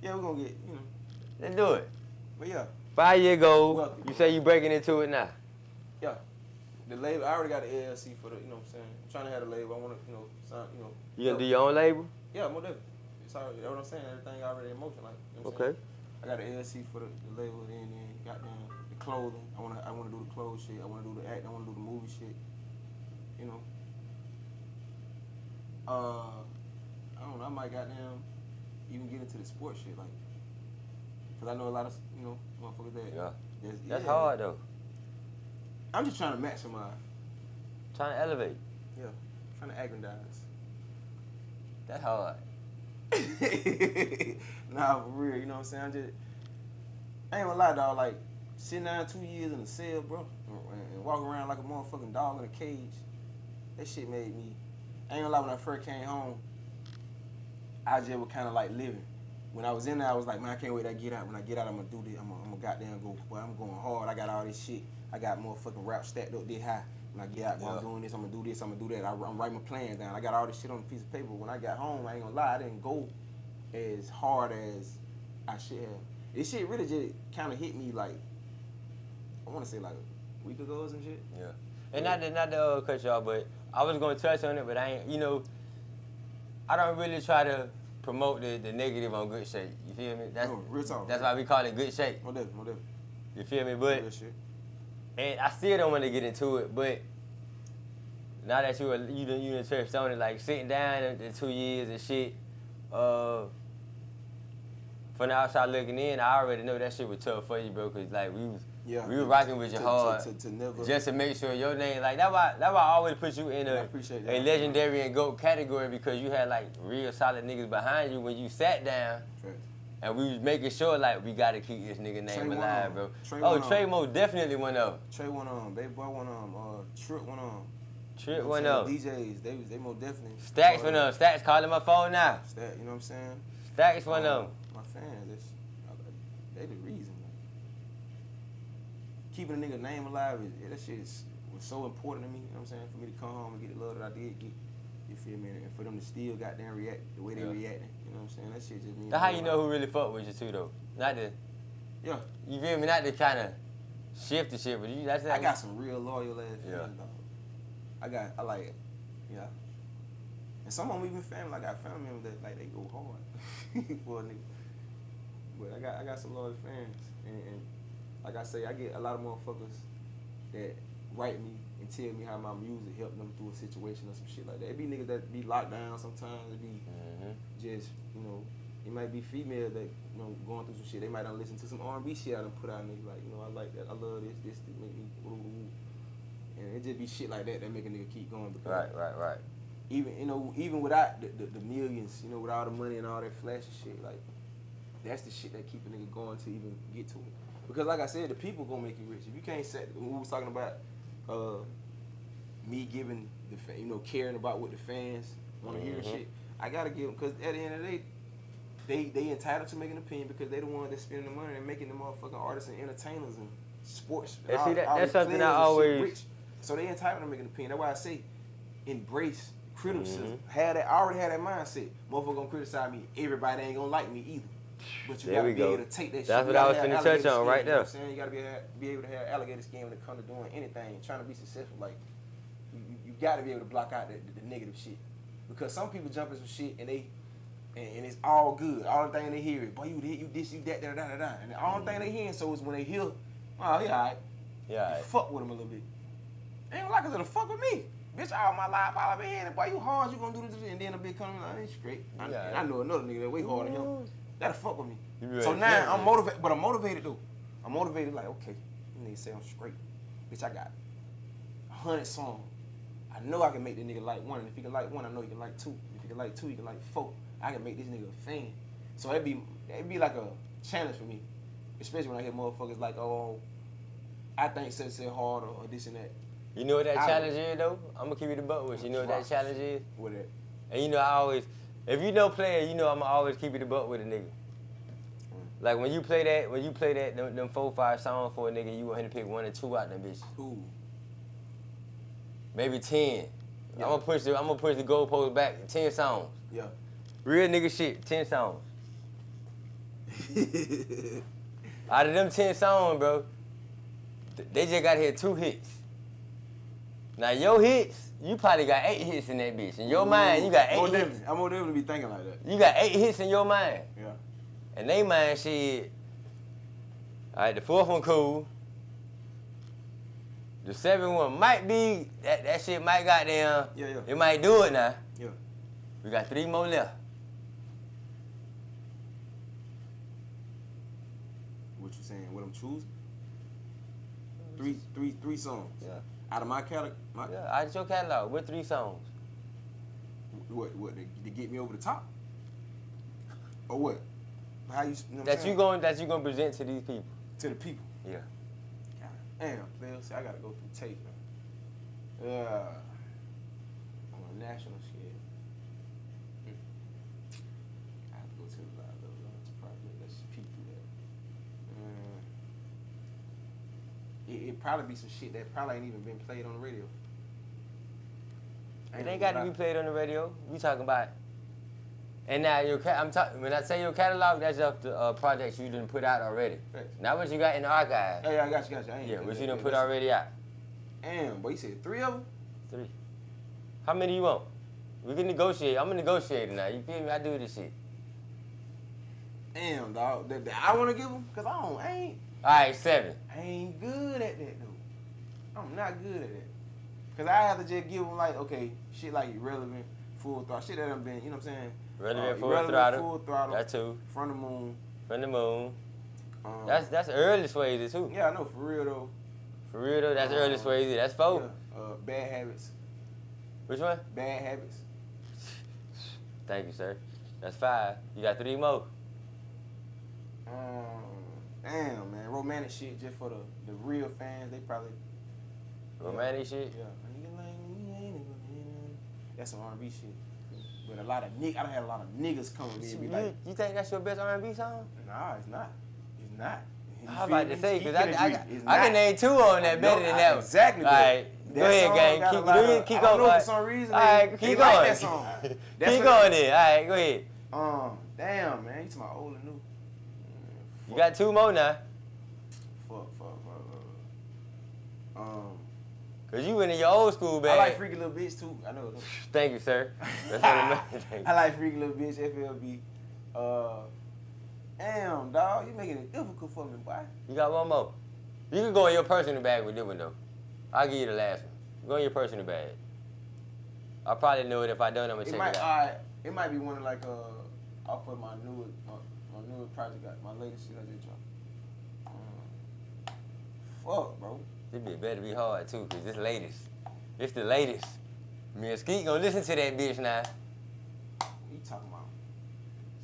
Yeah, we're gonna get. You know. Let's do it. But yeah. 5-year goal. Wealthy. You say you breaking into it now. Yeah. The label. I already got the LLC for the. You know what I'm saying. I'm trying to have a label. I wanna. You know. Sign, you know. You gonna do your own label? Yeah, more definitely. It's already. That's what I'm saying. Everything already in motion. Like. You know what I'm Okay. saying? I got the LLC for the label, then goddamn the clothing. I wanna do the clothes shit. I wanna do the act. I wanna do the movie shit. You know. I don't know. I might goddamn even get into the sports shit, like, cause I know a lot of motherfuckers that. That's hard though. I'm just trying to maximize. Trying to elevate. Yeah. Trying to aggrandize. That's hard. Nah, for real, you know what I'm saying? I ain't gonna lie, dog, like, sitting down 2 years in a cell, bro, and walking around like a motherfucking dog in a cage, that shit made me, I ain't gonna lie, when I first came home, I just was kind of like living. When I was in there, I was like, man, I can't wait to get out. When I get out, I'm gonna do this. I'm gonna goddamn go, boy, I'm going hard. I got all this shit. I got motherfucking rap stacked up this high. When I get out, I'm doing this, I'm gonna do this, I'm gonna do that. I'm writing my plans down. I got all this shit on a piece of paper. When I got home, I ain't gonna lie, I didn't go as hard as I should have. This shit really just kind of hit me like, I want to say like a week ago or some shit. Yeah. And not to cut you off, but I was gonna touch on it, but I ain't. You know, I don't really try to promote the negative on Good Shape. You feel me? That's real talk. That's why we call it Good Shape. More definitely. You feel me? But Real shit. and I still don't want to get into it, but now that you done touched on it, like sitting down in 2 years and shit, from the outside looking in, I already know that shit was tough for you, bro, cause like we was rocking with you hard, to never, just to make sure your name, like that's why I always put you in a legendary and GOAT category, because you had like real solid niggas behind you when you sat down. Facts. And we was making sure, like, we gotta keep this nigga name Trey alive, bro. Trey Trey Mo definitely went up. Trey went on, Baby Boy went on, Trip went on. Trip went up. DJs, they most definitely. Stacks went up. Stacks calling my phone now. Stack, you know what I'm saying? Stacks went up. My fans, they the reason. Like, keeping a nigga name alive, that shit was so important to me. You know what I'm saying? For me to come home and get the love that I did get. You feel me? And for them to still goddamn react the way they reacting. You know what I'm saying? That shit just means. That's how you know who really fuck with you too, though. Not the. Yeah. You feel me? Not the kind of shift the shit, but you. That's I got some real loyal ass fans, dog. I like it. Yeah. And some of them even family. I got family members that like they go hard for a nigga. But I got some loyal fans, and like I say, I get a lot of motherfuckers that write me and tell me how my music helped them through a situation or some shit like that. It be niggas that be locked down sometimes. It be just, you know, it might be female that, you know, going through some shit. They might not listen to some R&B shit I done put out, and they be like, you know, I like that. I love this to make me woo. And it just be shit like that make a nigga keep going. Right. Even, you know, even without the millions, you know, with all the money and all that flashy shit, like, that's the shit that keep a nigga going to even get to it. Because like I said, the people gonna make you rich. If you can't set, we was talking about me giving you know, caring about what the fans want to hear and shit. I gotta give them, because at the end of the day, they entitled to make an opinion because they the ones that spending the money and making the motherfucking artists and entertainers and sports. And all, see, all that's the something players I and always. shit rich. So they entitled to make an opinion. That's why I say, embrace criticism. I already had that mindset. Motherfucker gonna criticize me. Everybody ain't gonna like me either. But you gotta be able to take that shit. That's what I was finna touch on right there. You know what I'm saying? You gotta be able to have alligator skin when it comes to doing anything, trying to be successful. Like, you gotta be able to block out the negative shit. Because some people jump in some shit and and it's all good. All the thing they hear is, boy, you this, you that, da da da da. And the only thing they hearing so is when they hear, oh, he alright. Yeah. You fuck with him a little bit. Ain't like it's to fuck with me. Bitch, all my life, all I've been hearing, boy, you hard, you gonna do this, and then a bitch coming like, ain't straight. I know another nigga that way harder than him. That'll fuck with me. You be So ready now to I'm flip motivated, but I'm motivated though. I'm motivated like, okay, you nigga say I'm straight. Bitch, I got 100 songs. I know I can make the nigga like one, and if he can like one, I know he can like two. If he can like two, he can like four. I can make this nigga a fan. So it'd be like a challenge for me, especially when I hear motherfuckers like, oh, I think such hard or this and that. You know what that challenge is though? I'm gonna keep you the butt with you. You know what that challenge is? What that? And you know I always, if you know PLAYA, you know I'ma always keep you the butt with a nigga. Like when you play that, them 4 or 5 songs for a nigga, you want him to pick 1 or 2 out them bitches. Ooh. Maybe 10. Yeah. I'm gonna push the goalpost back 10 songs. Yeah. Real nigga shit, 10 songs. Out of them 10 songs, bro, they just got here 2 hits. Now your hits, you probably got 8 hits in that bitch. In your mind, you got 8 hits. I'm more definitely be thinking like that. You got 8 hits in your mind. Yeah. And they mind shit. All right, the 4th one cool. The 7th one might be, that shit might goddamn, Yeah. it might do it now. Yeah. We got 3 more left. What you saying? What I'm choosing? Three songs. Yeah. Out of my catalog. Yeah, out of your catalog, with 3 songs. What to get me over the top? Or what? How you know what I'm That saying? you gonna present to these people. To the people. Yeah. God damn, player. See, I gotta go through tape, man. Yeah. On a national scale. I have to go to the live to probably let's peek through that. It probably be some shit that probably ain't even been played on the radio. It ain't got to be played on the radio. We talking about. And now when I say your catalog, that's just the projects you done put out already. Right. Not what you got in the archive. Hey, I got you. I ain't Yeah, what you done yeah, put that's- already out. Damn, boy, you said 3 of them? 3. How many you want? We can negotiate. I'm a negotiator now. You feel me? I do this shit. Damn, dog. That I want to give them? Because I ain't All right, 7. I ain't good at that, though. I'm not good at that. Because I have to just give them, like, okay, shit like Irrelevant, Full Throttle, shit that done been, you know what I'm saying? Relevant, Full Full Throttle. That too. From the Moon. From the Moon. Um, That's early Swazy too. Yeah, I know, for real, though. For real though, that's early Swazy. That's 4. Yeah. Bad Habits. Which one? Bad Habits. Thank you, sir. That's 5. You got 3 more. Damn, man. Romantic shit just for the real fans. They probably... Romantic shit? Yeah. That's some R&B shit. But a lot of I done had a lot of niggas come to me and be like, You think that's your best R&B song? nah, it's not. It's not. You I'm feel about me? to say, He because can agree. It's I not. can name 2 on that better than that one. Exactly. All right, go That ahead, song gang. got a lot of- Keep I don't going. know for some reason. All right, they keep like going. that song. Keep That's what going then. All right, go ahead. Damn, man. You talking about old and new. You got 2 more now. Fuck. Because you went in your old school bag. I like Freaky Little Bitch, too. I know. Thank you, sir. That's what it meant. I like Freaky Little Bitch, FLB. Damn, dog. You making it difficult for me, boy. You got 1 more. You can go in your personal bag with this one, though. I'll give you the last one. Go in your personal bag. I'll probably know it if I don't. I'm going to check it out. It might be one of, like, off of my newer project, my latest shit I just dropped. Fuck, bro. This bitch better be hard, too, because this latest. It's the latest. Me and Skeet gonna listen to that bitch now. What you talking about?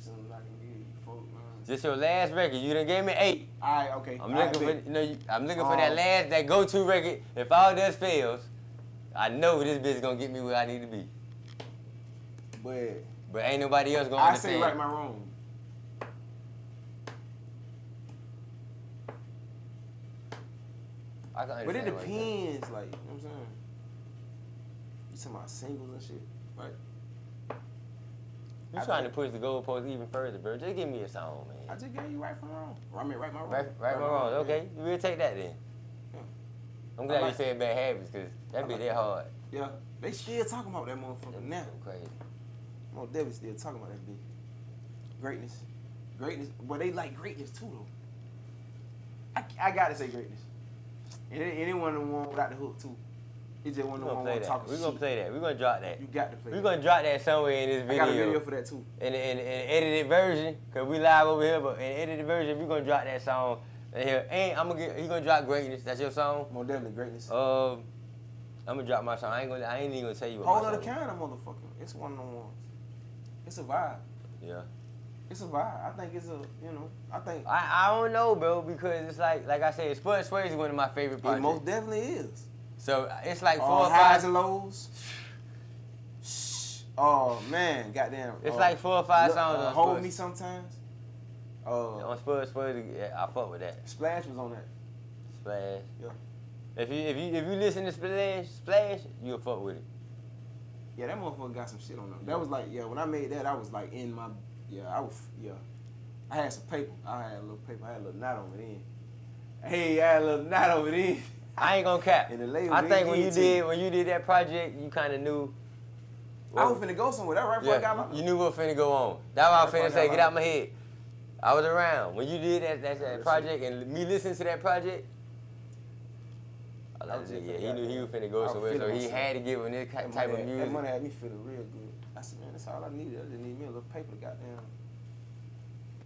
Something I can give you, folk, man. Just your last record. You done gave me 8. All right, okay. I'm looking for, I'm looking for that go-to record. If all this fails, I know this bitch gonna get me where I need to be. But ain't nobody else gonna understand. I say right my wrong. I can understand. But it what you're saying. depends, like, you know what I'm saying? You talking about singles and shit, right? You trying to push the goalpost even further, bro. Just give me a song, man. I just gave you right from wrong. I mean, right my wrong. Right my wrong. Okay, you will take that then. Yeah. I'm glad like you said Bad Habits, because that be that hard. Yeah, they still talking about that motherfucker now. Crazy. Most definitely still talking about that bitch. Greatness. But they like greatness too, though. I gotta say greatness. And anyone who won without the hook too. It's just one We're of gonna them play one that. talking We're shit. gonna play that. We're gonna drop that. You got to play We're that. gonna drop that somewhere in this I video. got a video for that too. In edited version, cause we live over here, but in edited version, we're gonna drop that song in here. And he gonna drop Greatness. That's your song. More definitely greatness. I'm gonna drop my song. I ain't even gonna tell you what Whole my other song. kind of motherfucker. It's one of them ones. It's a vibe. Yeah. It's a vibe. I think it's a, I think I don't know, bro, because it's like I said, Swazy is one of my favorite it projects. most definitely is. So it's like 4 All or highs 5. and lows. Oh man, goddamn. It's like 4 or 5 songs on Hold Spurs. Me Sometimes. On Spurs, yeah, I fuck with that. Splash was on that. Splash. Yeah. If you listen to Splash, you'll fuck with it. Yeah, that motherfucker got some shit on them. That was like, when I made that, I was like in my, I had some paper. I had a little paper. I had a little knot on it in. Hey, I had a little knot over it in. I ain't gonna cap. And the label I think didn't when you did that project, you kind of knew. I was finna go somewhere. That right before I got locked. You knew what finna go on. That's why I Right finna before I say, got get out locked. my head. I was around when you did that project, and me listening to that project. I like was it. just Yeah, finna he got knew he there. was finna I go was somewhere, so feeling he myself. had to give him this type of That music. money had me feeling real good. I said, man, that's all I needed. I just need me a little paper to goddamn.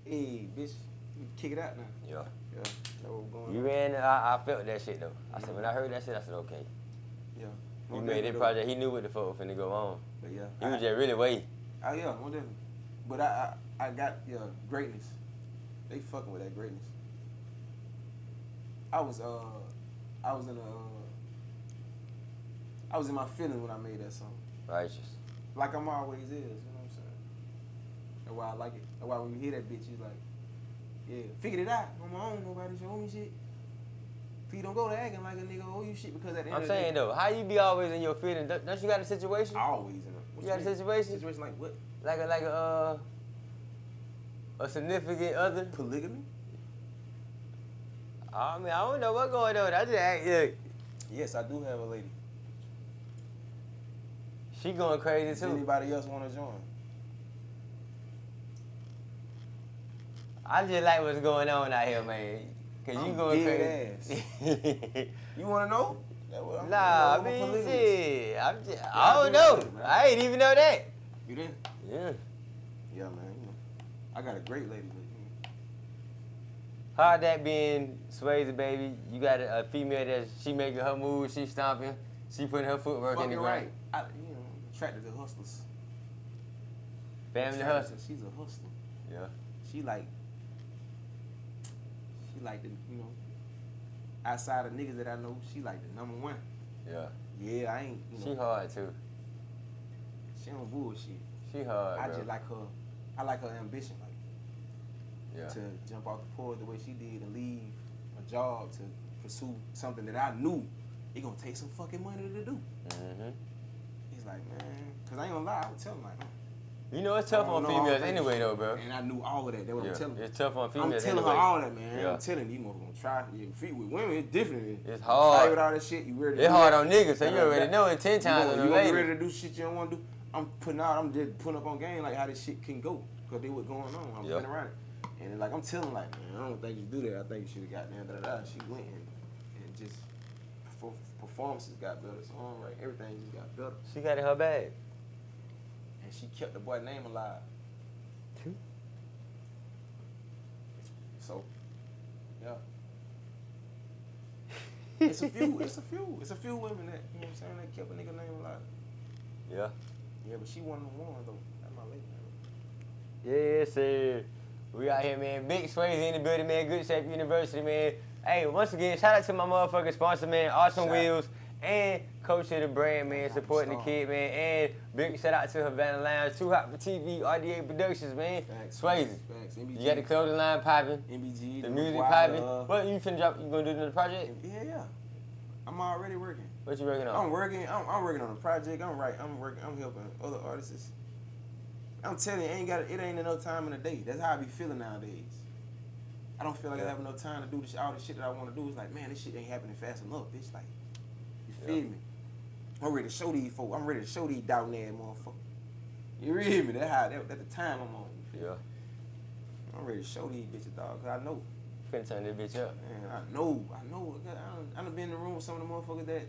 Hey, bitch, you kick it out now. Yeah. Yeah, that's what was going You on. ran. I felt that shit though. I said when I heard that shit, I said okay. Yeah. He More made that definitely, project. He knew what the fuck was finna go on. But yeah. He was just really waiting. Oh yeah, more definitely. But I got greatness. They fucking with that greatness. I was in my feelings when I made that song. Righteous. Like I'm always is, you know what I'm saying? That's why I like it. That's why when you hear that bitch, you like, yeah, figured it out on my own. Nobody show me shit. P don't go to acting like a nigga owe you shit because at the end I'm of the day, saying though, how you be always in your feelings? Don't you got a situation? always in a. You got a situation? Situation like what? Like a significant other? Polygamy? I mean, I don't know what's going on. I just act, look, Yes, I do have a lady. she going crazy Does too. anybody else want to join? I just like what's going on out here, man. Cause you I'm going dead crazy. You want to know? That what I'm- Nah, I I'm a mean, polygamist. shit. I I don't do know. that, man. I ain't even know that. You did? Yeah. Yeah, man. I got a great lady, but How that being Swazy, baby? You got a female that she making her moves, she stomping, she putting her footwork in the fucking ground. right. Attracted to hustlers. Family Attracted hustle. to- She's a hustler. Yeah. She like the, outside of niggas that I know, she like the number one. Yeah. Yeah, I ain't, She hard too. she don't bullshit. She hard, I bro. just like her, I like her ambition, like Yeah. to jump off the porch the way she did and leave a job to pursue something that I knew it gonna take some fucking money to do. Mm-hmm. He's like, man, cause I ain't gonna lie, I would tell him like, You know it's tough I on don't know all females that anyway, shit. though, bro. And I knew all of that. That's what I'm telling you. It's tough on I'm females telling anyway. her all that, man. Yeah. I'm telling you, motherfuckers gonna try. Yeah, with women, it's different. It's Try hard. with all that shit, you ready to It's do hard that. on niggas, so you already know it 10 times on You the gonna be lady. ready to do shit you don't want to do. I'm just putting up on game like how this shit can go. Cause they what's going on. I'm Yeah. putting around it. And like I'm telling like, man, I don't think you do that. I think you should have got down, da. She went and just performances got better, songwriting, everything just got better. She got in her bag. And she kept the boy name alive. So, yeah. It's a few women that, you know what I'm saying, that kept a nigga name alive. Yeah. Yeah, but she one of the ones though. That's my lady, man. Yeah, sir. We out here, man. Big Swazy in the building, man. Good Shape University, man. Hey, once again, shout out to my motherfucking sponsor, man. Awesome Shout. Wheels and Coach of the brand, man. Supporting the kid, man. And big shout out to Havana Lounge, Too Hot for TV, RDA Productions, man. Facts, Swazy. Facts. MBG. You got the clothing line popping, MBG. the music Bouyer, popping. What you finna drop? You gonna do another project? Yeah. I'm already working. What you working on? I'm working on a project. I'm helping other artists. I'm telling you, it ain't enough time in the day. That's how I be feeling nowadays. I don't feel like I have enough time to do all the shit that I want to do. It's like, man, this shit ain't happening fast enough, bitch. Like, you feel me? I'm ready to show these folks. I'm ready to show these down ass motherfuckers. You read me? That's the time I'm on. You feel me? I'm ready to show these bitches, dog, cause I know. Finna turn this bitch up. Man, I know. I done been in the room with some of the motherfuckers that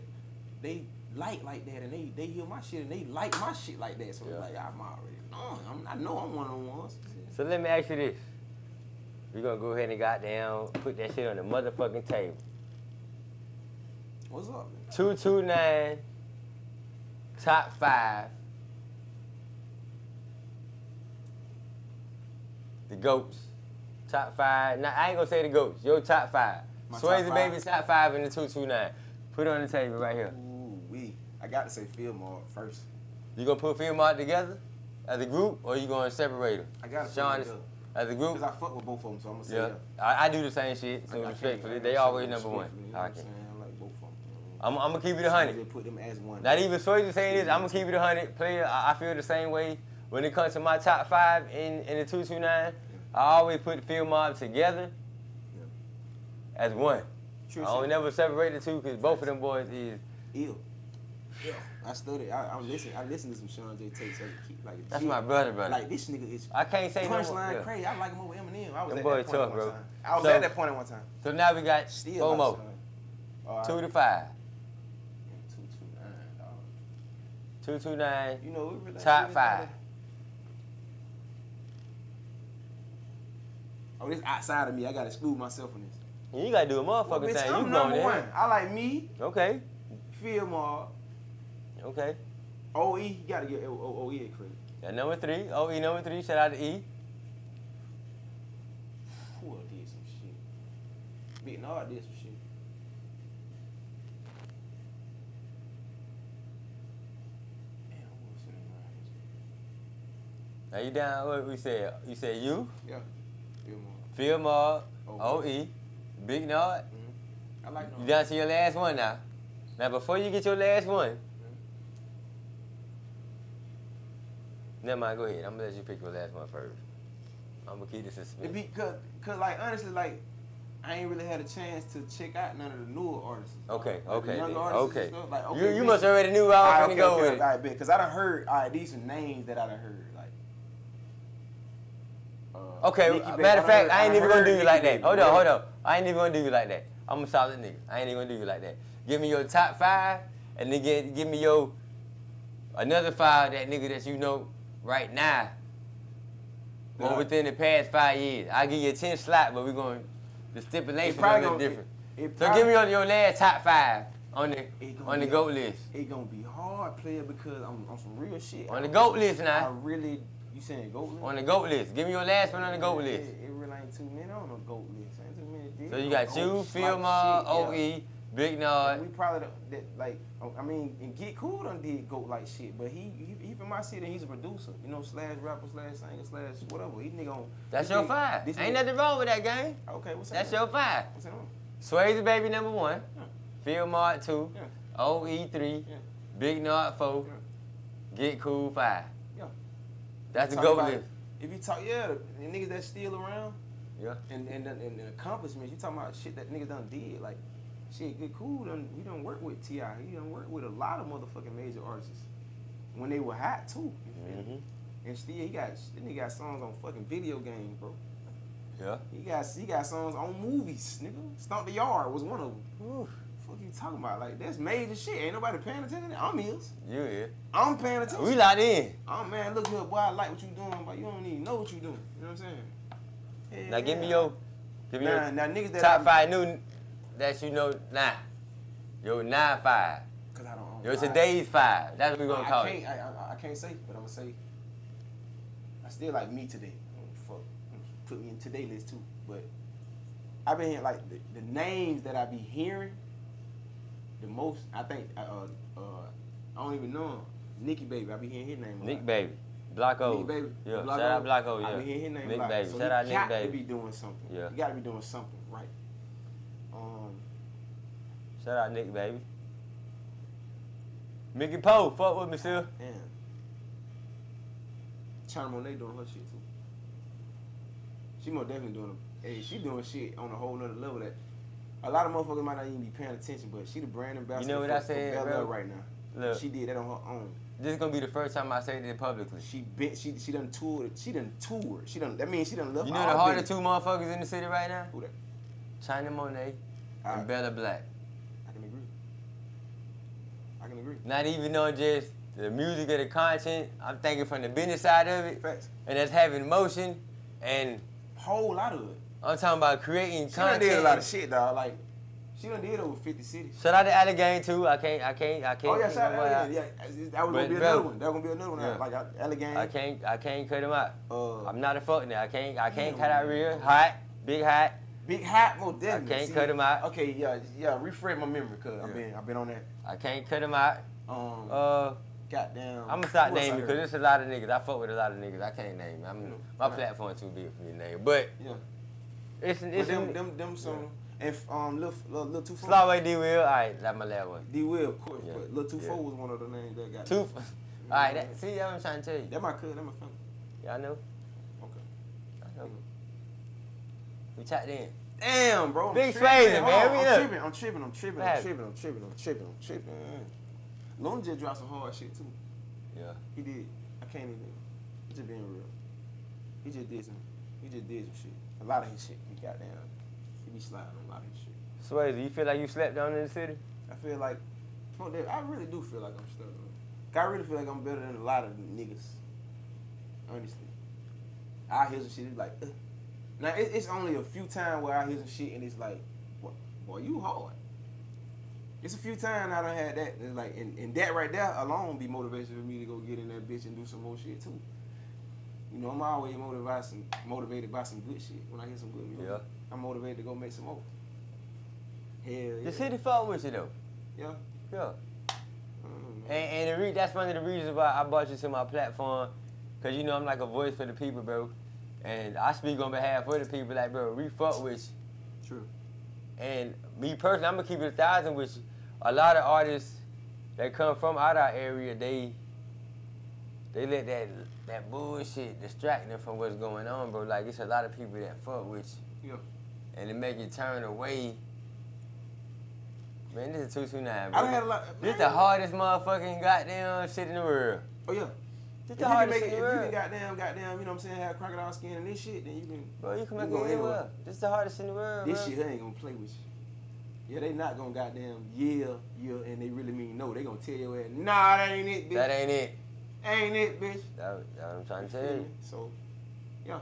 they like that, and they hear my shit and they like my shit like that. So Yeah. like I'm already knowing. I know I'm one of them ones. So let me ask you this. We're gonna go ahead and goddamn put that shit on the motherfucking table. What's up, man? 229 top 5. The GOATs. Top 5. Now I ain't gonna say the GOATs. Your top 5. My Swazy top baby five? top 5 in the 229. Put it on the table right here. Ooh, I got to say Field Mart first. You gonna put Film Art together as a group, or you gonna separate them? I got to Sean put is it together. as a group. Because I fuck with both of them, so I'm going to say Yeah, yeah. I do the same shit. So I respectfully, can't they say always number one. respectfully, you know what I'm saying? I like both of them. I'm gonna keep it So 100. they put them as one. Not even Swazy saying this. I'm gonna keep it 100. Player, I feel the same way when it comes to my top 5 in the 229. I always put Film Mob together as one. True I don't shit. never separate the two because both of them boys is. Ill. Yeah. I studied. I listen to some Sean J tapes as a kid. Like, That's my brother. Like this nigga is I can't say no more. punchline Yeah. crazy. I like him over Eminem. I was Them at boys that point tough, at bro. one time. I was So- at that point at one time. So now we got Still four like more. Sean. All right. 2 to 5. 229, dog. 229. You know, we really Top really 5. gotta- Oh, this outside of me. I gotta exclude myself from this. You gotta do a Well, motherfucking bitch, thing. I'm You number going one. in. I like me, Okay. Field Mart, Okay. OE. You gotta get OE a credit. Got number 3. OE number 3. Shout out to E. Who else did some shit? Big Nard did some shit. Damn, who else in the Now you down? What we said? You said you, Yeah, Field Mart. Phil Mob, OE. OE, Big Nod. I like You down to your last one now. Now before you get your last one, never mind. Go ahead. I'm gonna let you pick your last one first. I'm gonna keep this in It suspense. be, cause like honestly, like I ain't really had a chance to check out none of the newer artists. Okay. Like, the Okay. younger then, artists and Okay. stuff, like, You bitch. must already knew where I was gonna go with it. I bet, because I done heard these some names that I done heard, like. Okay, Nicki Baby. matter of fact, I ain't done even gonna heard do you Nicki like that. Baby. Hold on. I ain't even gonna do you like that. I'm a solid nigga. I ain't even gonna do you like that. Give me your top 5, and then give me your another 5 that nigga that you know right now, or Yeah. within the past 5 years. I'll give you a 10 slot, but we're going the stipulation probably is a little gonna- different. it So probably- give me your last top 5 on the It gonna on the be- GOAT list. It gonna be hard, player, because I'm on some real shit. On the GOAT list I now. really, you saying GOAT list? On the GOAT list. Give me your last one on the GOAT list. It really ain't too many on the GOAT list. Ain't too many. Dude. So you got you, Phil Mob, OE, Big Nod. We probably I mean, and Get Cool done did GOAT like shit, but he from my city and he's a producer, you know, slash rapper, slash singer, slash whatever. He nigga on. That's this your nigga- 5. this Ain't nigga- nothing wrong with that, gang. Okay, what's That's that? your 5. What's that on? Swazy baby number 1, Yeah. Phil Mart 2, Yeah. OE 3, Yeah. Big Nod 4, Yeah. Get Cool 5. Yeah. That's the Talk GOAT about- list. If you talk, the niggas that still around Yeah. and the accomplishments, you talking about shit that niggas done did, like shit. Get Cool he done work with T.I. He done work with a lot of motherfucking major artists when they were hot too. You feel me? And still he got songs on fucking video games, bro. Yeah. He got songs on movies, nigga. Stomp the Yard was one of them. Oof. Fuck you talking about? Like that's major shit. Ain't nobody paying attention. I'm is. You here. I'm paying attention. We locked in. Oh man, look here, boy. I like what you doing, but you don't even know what you doing. You know what I'm saying? Hell Now give me yeah. your Now niggas that top 5 new that you know now. Your 9-5. Cause I don't. Your today's 5. That's what we're gonna call it. I can't say, but I'm gonna say. I still like me today. Fuck, put me in today list too. But I've been hearing like the names that I be hearing the most. I think I don't even know him. Nicky Baby. I be hearing his name. a Nick lot. Baby. Block O. Nicky Baby. Yeah. Block Shout O. out Block O. I Yeah. been hearing his name. Nick a lot. Baby. So Shout out you Nick got to Baby. be doing something. Yeah. You got to be doing something right. Shout out Nick Baby. Mickey Poe. Fuck with me, still. Damn. China Monet doing her shit too. She most definitely doing she doing shit on a whole nother level that a lot of motherfuckers might not even be paying attention, but she the brand ambassador know what for, I said, for Bel Air bro? right now. Look. She did that on her own. This is gonna be the first time I say this publicly. She done toured. That means she done left. You know all the hardest business. 2 motherfuckers in the city right now? Who that? China Monet Alright. and Bella Black. I can agree. I can agree. Not even on just the music or the content. I'm thinking from the business side of it. Facts. And that's having motion and Whole lot of it. I'm talking about creating She done content. did a lot of shit, dog. Like, she done did over 50 cities. Shout out to Allegheny too. I can't. Oh yeah, shout out. Yeah, that was gonna be But, bro, another one. That was gonna be another one. yeah. Like Allegheny. I can't cut him out. I'm not a fuck nigga. I can't cut out real hot, big hot. Big Hot, more definitely. I can't cut him out. Okay, yeah. Refresh my memory, cause I've been on that. I can't cut him out. Goddamn. I'm gonna start who else I naming heard? because there's a lot of niggas. I fuck with a lot of niggas. I can't name. My platform too big for me to name. But Yeah. it's them some and little Too Four. Slawway D Will. All right, that's my last one. D Will, of course. Yeah. But Lil Too Yeah. Four was one of the names that got. Two. All right, see, that's what I'm trying to tell you. That my cousin. That my family. Y'all know. Okay. I know. We tapped in. Damn, bro. I'm Big tripping. Swazy, Hold man. on, We I'm tripping. Lone just dropped some hard shit too. Yeah. He did. I can't even. I'm just being real. He just did some shit. A lot of his shit. He got down. He be sliding on a lot of his shit. Swazy, you feel like you slept down in the city? I feel like, I really do feel like I'm stuck. I really feel like I'm better than a lot of niggas. Honestly. I hear some shit, it's like, Now, it's only a few times where I hear some shit and it's like, boy, you hard. It's a few times I done had that. It's like, and that right there alone be motivation for me to go get in that bitch and do some more shit too. You know, I'm always motivated by some good shit. When I hear some good music, Yeah. I'm motivated to go make some more. Hell yeah. The city fuck with you though. Yeah. Yeah. I don't know, man. And that's one of the reasons why I brought you to my platform. Cause you know I'm like a voice for the people, bro. And I speak on behalf of the people, like, bro, we fuck with you. True. And me personally, I'm gonna keep it 1,000 with you. A lot of artists that come from out our area, they let that bullshit distract them from what's going on, bro. Like, it's a lot of people that fuck with you. Yeah. And it make you turn away. Man, this is 229, I bro. done had a lot. This the hardest motherfucking goddamn shit in the world. Oh yeah. This If the you can hardest make shit it, in if the you world. can goddamn, you know what I'm saying, have crocodile skin and this shit, then you can. Bro, you can make go it anywhere. anywhere. This is the hardest in the world, This bro. shit ain't gonna play with you. Yeah, they not gonna goddamn yeah, and they really mean no. They gonna tell your ass, nah, that ain't it, bitch. That ain't it. Ain't it, bitch. That's what I'm trying to tell Feel you. me? So, yeah.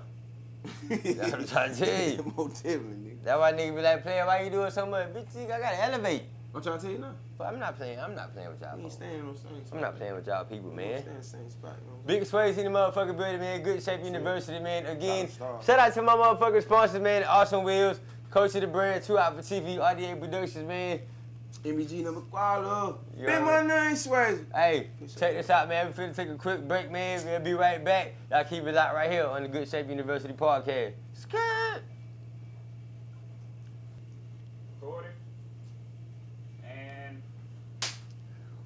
That's what I'm trying to tell you. Most definitely, nigga. That's why niggas be like, PLAYA, why you doing so much? Bitch, I gotta elevate. I'm trying to tell you now. But I'm not playing with y'all. You ain't folks. staying on the same spot. I'm not playing with y'all people, You man. ain't staying in the same spot, you know. Big Swazy in the motherfucking building, man. Good Shape University, man. Again, Star. shout out to my motherfucking sponsors, man. Awesome Wheels, Coach of the Brand, 2 Out for TV, RDA Productions, man. MBG number quality. You Been my already- name, Swazy. Hey, check this out, man. We're finna take a quick break, man. We'll be right back. Y'all keep it locked right here on the Good Shape University podcast. Skirt. Recording. And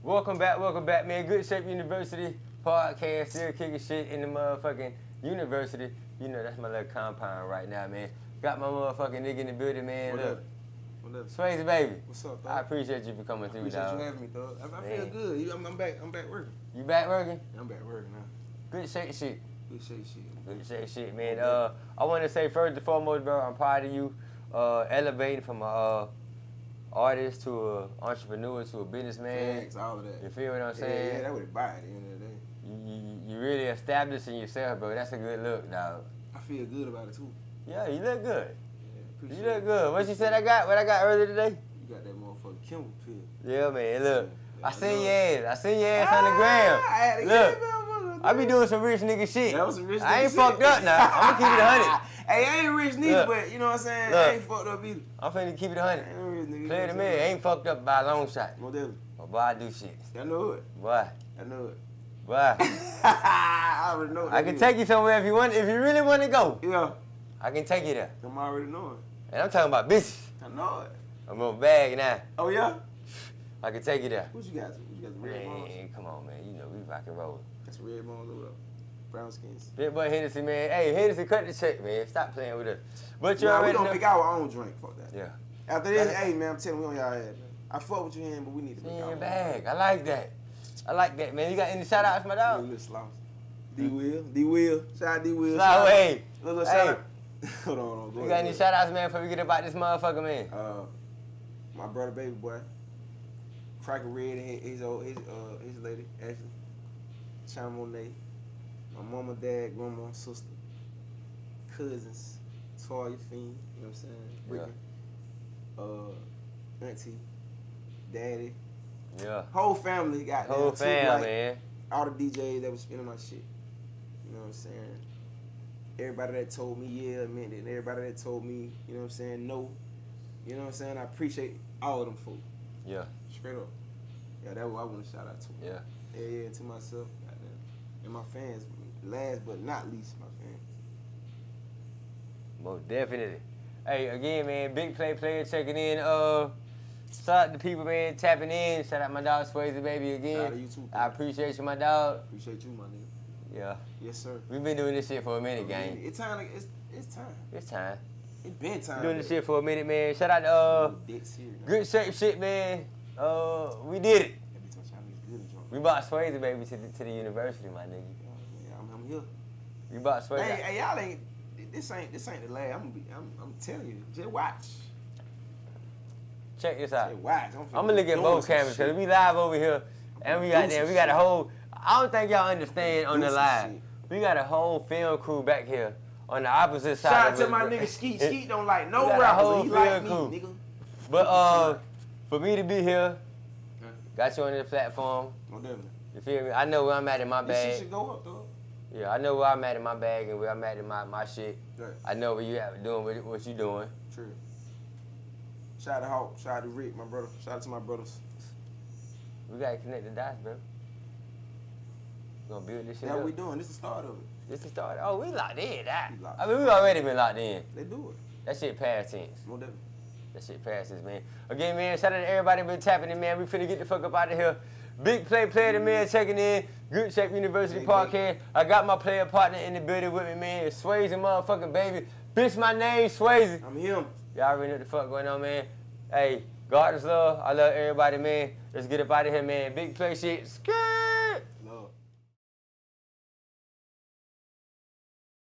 Welcome back, man. Good Shape University podcast. Still kicking shit in the motherfucking university. You know, that's my little compound right now, man. Got my motherfucking nigga in the building, man. What Look. up? What up? Swazy, baby. What's up, I dog? appreciate you for coming through, Appreciate dog. you having me, dog. I feel Man. good. I'm back working. You back working? I'm back working now. Good shape shit. Good shit. Good shape shit, man. I want to say first and foremost, bro, I'm proud of you elevating from a artist to a entrepreneur to a businessman. Thanks, all of that. You feel what I'm saying? Yeah, that would buy at the end of the day. You really establishing yourself, bro. That's a good look, dog. I feel good about it too. Yeah, you look good. Yeah, You appreciate look it. good. What you said I got? What I got earlier today? You got that motherfucking Kimball pill. Yeah, man. Look, Yeah, I seen know. your ass. I seen your ass on the ground. I had to Look, get it, motherfucker. I be doing some rich nigga shit. That was some rich I nigga ain't shit. fucked up now. I'm gonna keep it 100. Hey, I ain't rich neither, Look. but you know what I'm saying? Look. I ain't fucked up either. I'm finna keep it I 100. ain't no rich nigga. Play the man. Ain't fucked up by a long shot. No devil. But boy, I do shit. I know it. Boy, I know it. boy. I already know it. I can take you somewhere if you want. If you really want to go, Yeah, I can take you there. I'm already knowing. And I'm talking about bitches. I know it. I'm on bag now. Oh, yeah? I can take you there. What you got? You got the red bones? Man, come on, man. You know we rock and roll. Got some red bones over there. Brown skins. Big boy Hennessy, man. Hey, Hennessy, cut the check, man. Stop playing with us. But you Nah, we already gonna know. pick our own drink. Fuck that. Yeah. After this, hey, man, I'm telling you, we on y'all head, man. I fuck with you here, but we need to pick In our your own. bag. I like that. I like that, man. You got any shout outs, my dog? Little slouch. D-Will. Shout out D-Will. Slow way. Little Hey. shout out. Hold on. Go You got any ahead. shout outs, man, before we get about this motherfucker, man? My brother, baby boy. Cracker Red and his lady, Ashley. China Monet. My mama, dad, grandma, sister, cousins, Toya Fiend, you know what I'm saying? Yeah. Auntie, daddy. Yeah. Whole family got Whole fam, man. All the DJs that was spinning my shit. You know what I'm saying? Everybody that told me yeah meant it, and everybody that told me, you know what I'm saying, no. You know what I'm saying? I appreciate all of them folks. Yeah. Straight up. Yeah, that's what I want to shout out to. Yeah. Yeah, to myself, goddamn. And my fans, last but not least, my fans. Most definitely. Hey, again, man, big player checking in. Shout out to people, man, tapping in. Shout out my dog Swazy, baby, again. Shout out to you too, bro. I appreciate you, my dog. Appreciate you, my nigga. Yeah. Yes, sir. We've been doing this shit for a minute, gang. It's time. It's time. It's time. It's been time. Doing this shit for a minute, man. Shout out to good shape shit, man. We did it. We brought Swazy, baby, to the university, my nigga. Yeah, I'm here. We brought Swazy. Hey, y'all ain't. This ain't the last. I'm telling you. Just watch. Check this out. Just watch. I'm gonna look at both cameras because we live over here, and we got a whole. I don't think y'all understand on the live. We got a whole film crew back here on the opposite side. Shout out to my nigga Skeet. Skeet don't like no rappers. He like me, nigga. But for me to be here, got you on the platform. No, definitely. You feel me? I know where I'm at in my This shit bag. should go up, though. Yeah, I know where I'm at in my bag and where I'm at in my shit. Right. I know where you at doing what you doing. True. Shout out to Hawk. Shout out to Rick, my brother. Shout out to my brothers. We gotta connect the dots, bro. We gonna build this shit That's up. what we doing. This is the start of it. This the start. Oh, we locked in. That. We locked I mean, we already been locked in. They do it. That shit past tense. No, definitely. That shit passes, man. Again, man, shout out to everybody been tapping in, man. We finna get the fuck up out of here. Big player the man checking in. Good Shape University Podcast. I got my player partner in the building with me, man. It's Swazy motherfucking baby. Bitch, my name Swazy. I'm him. Y'all already know what the fuck going on, man. Hey, God is love. I love everybody, man. Let's get up out of here, man. Big play shit. Skirt.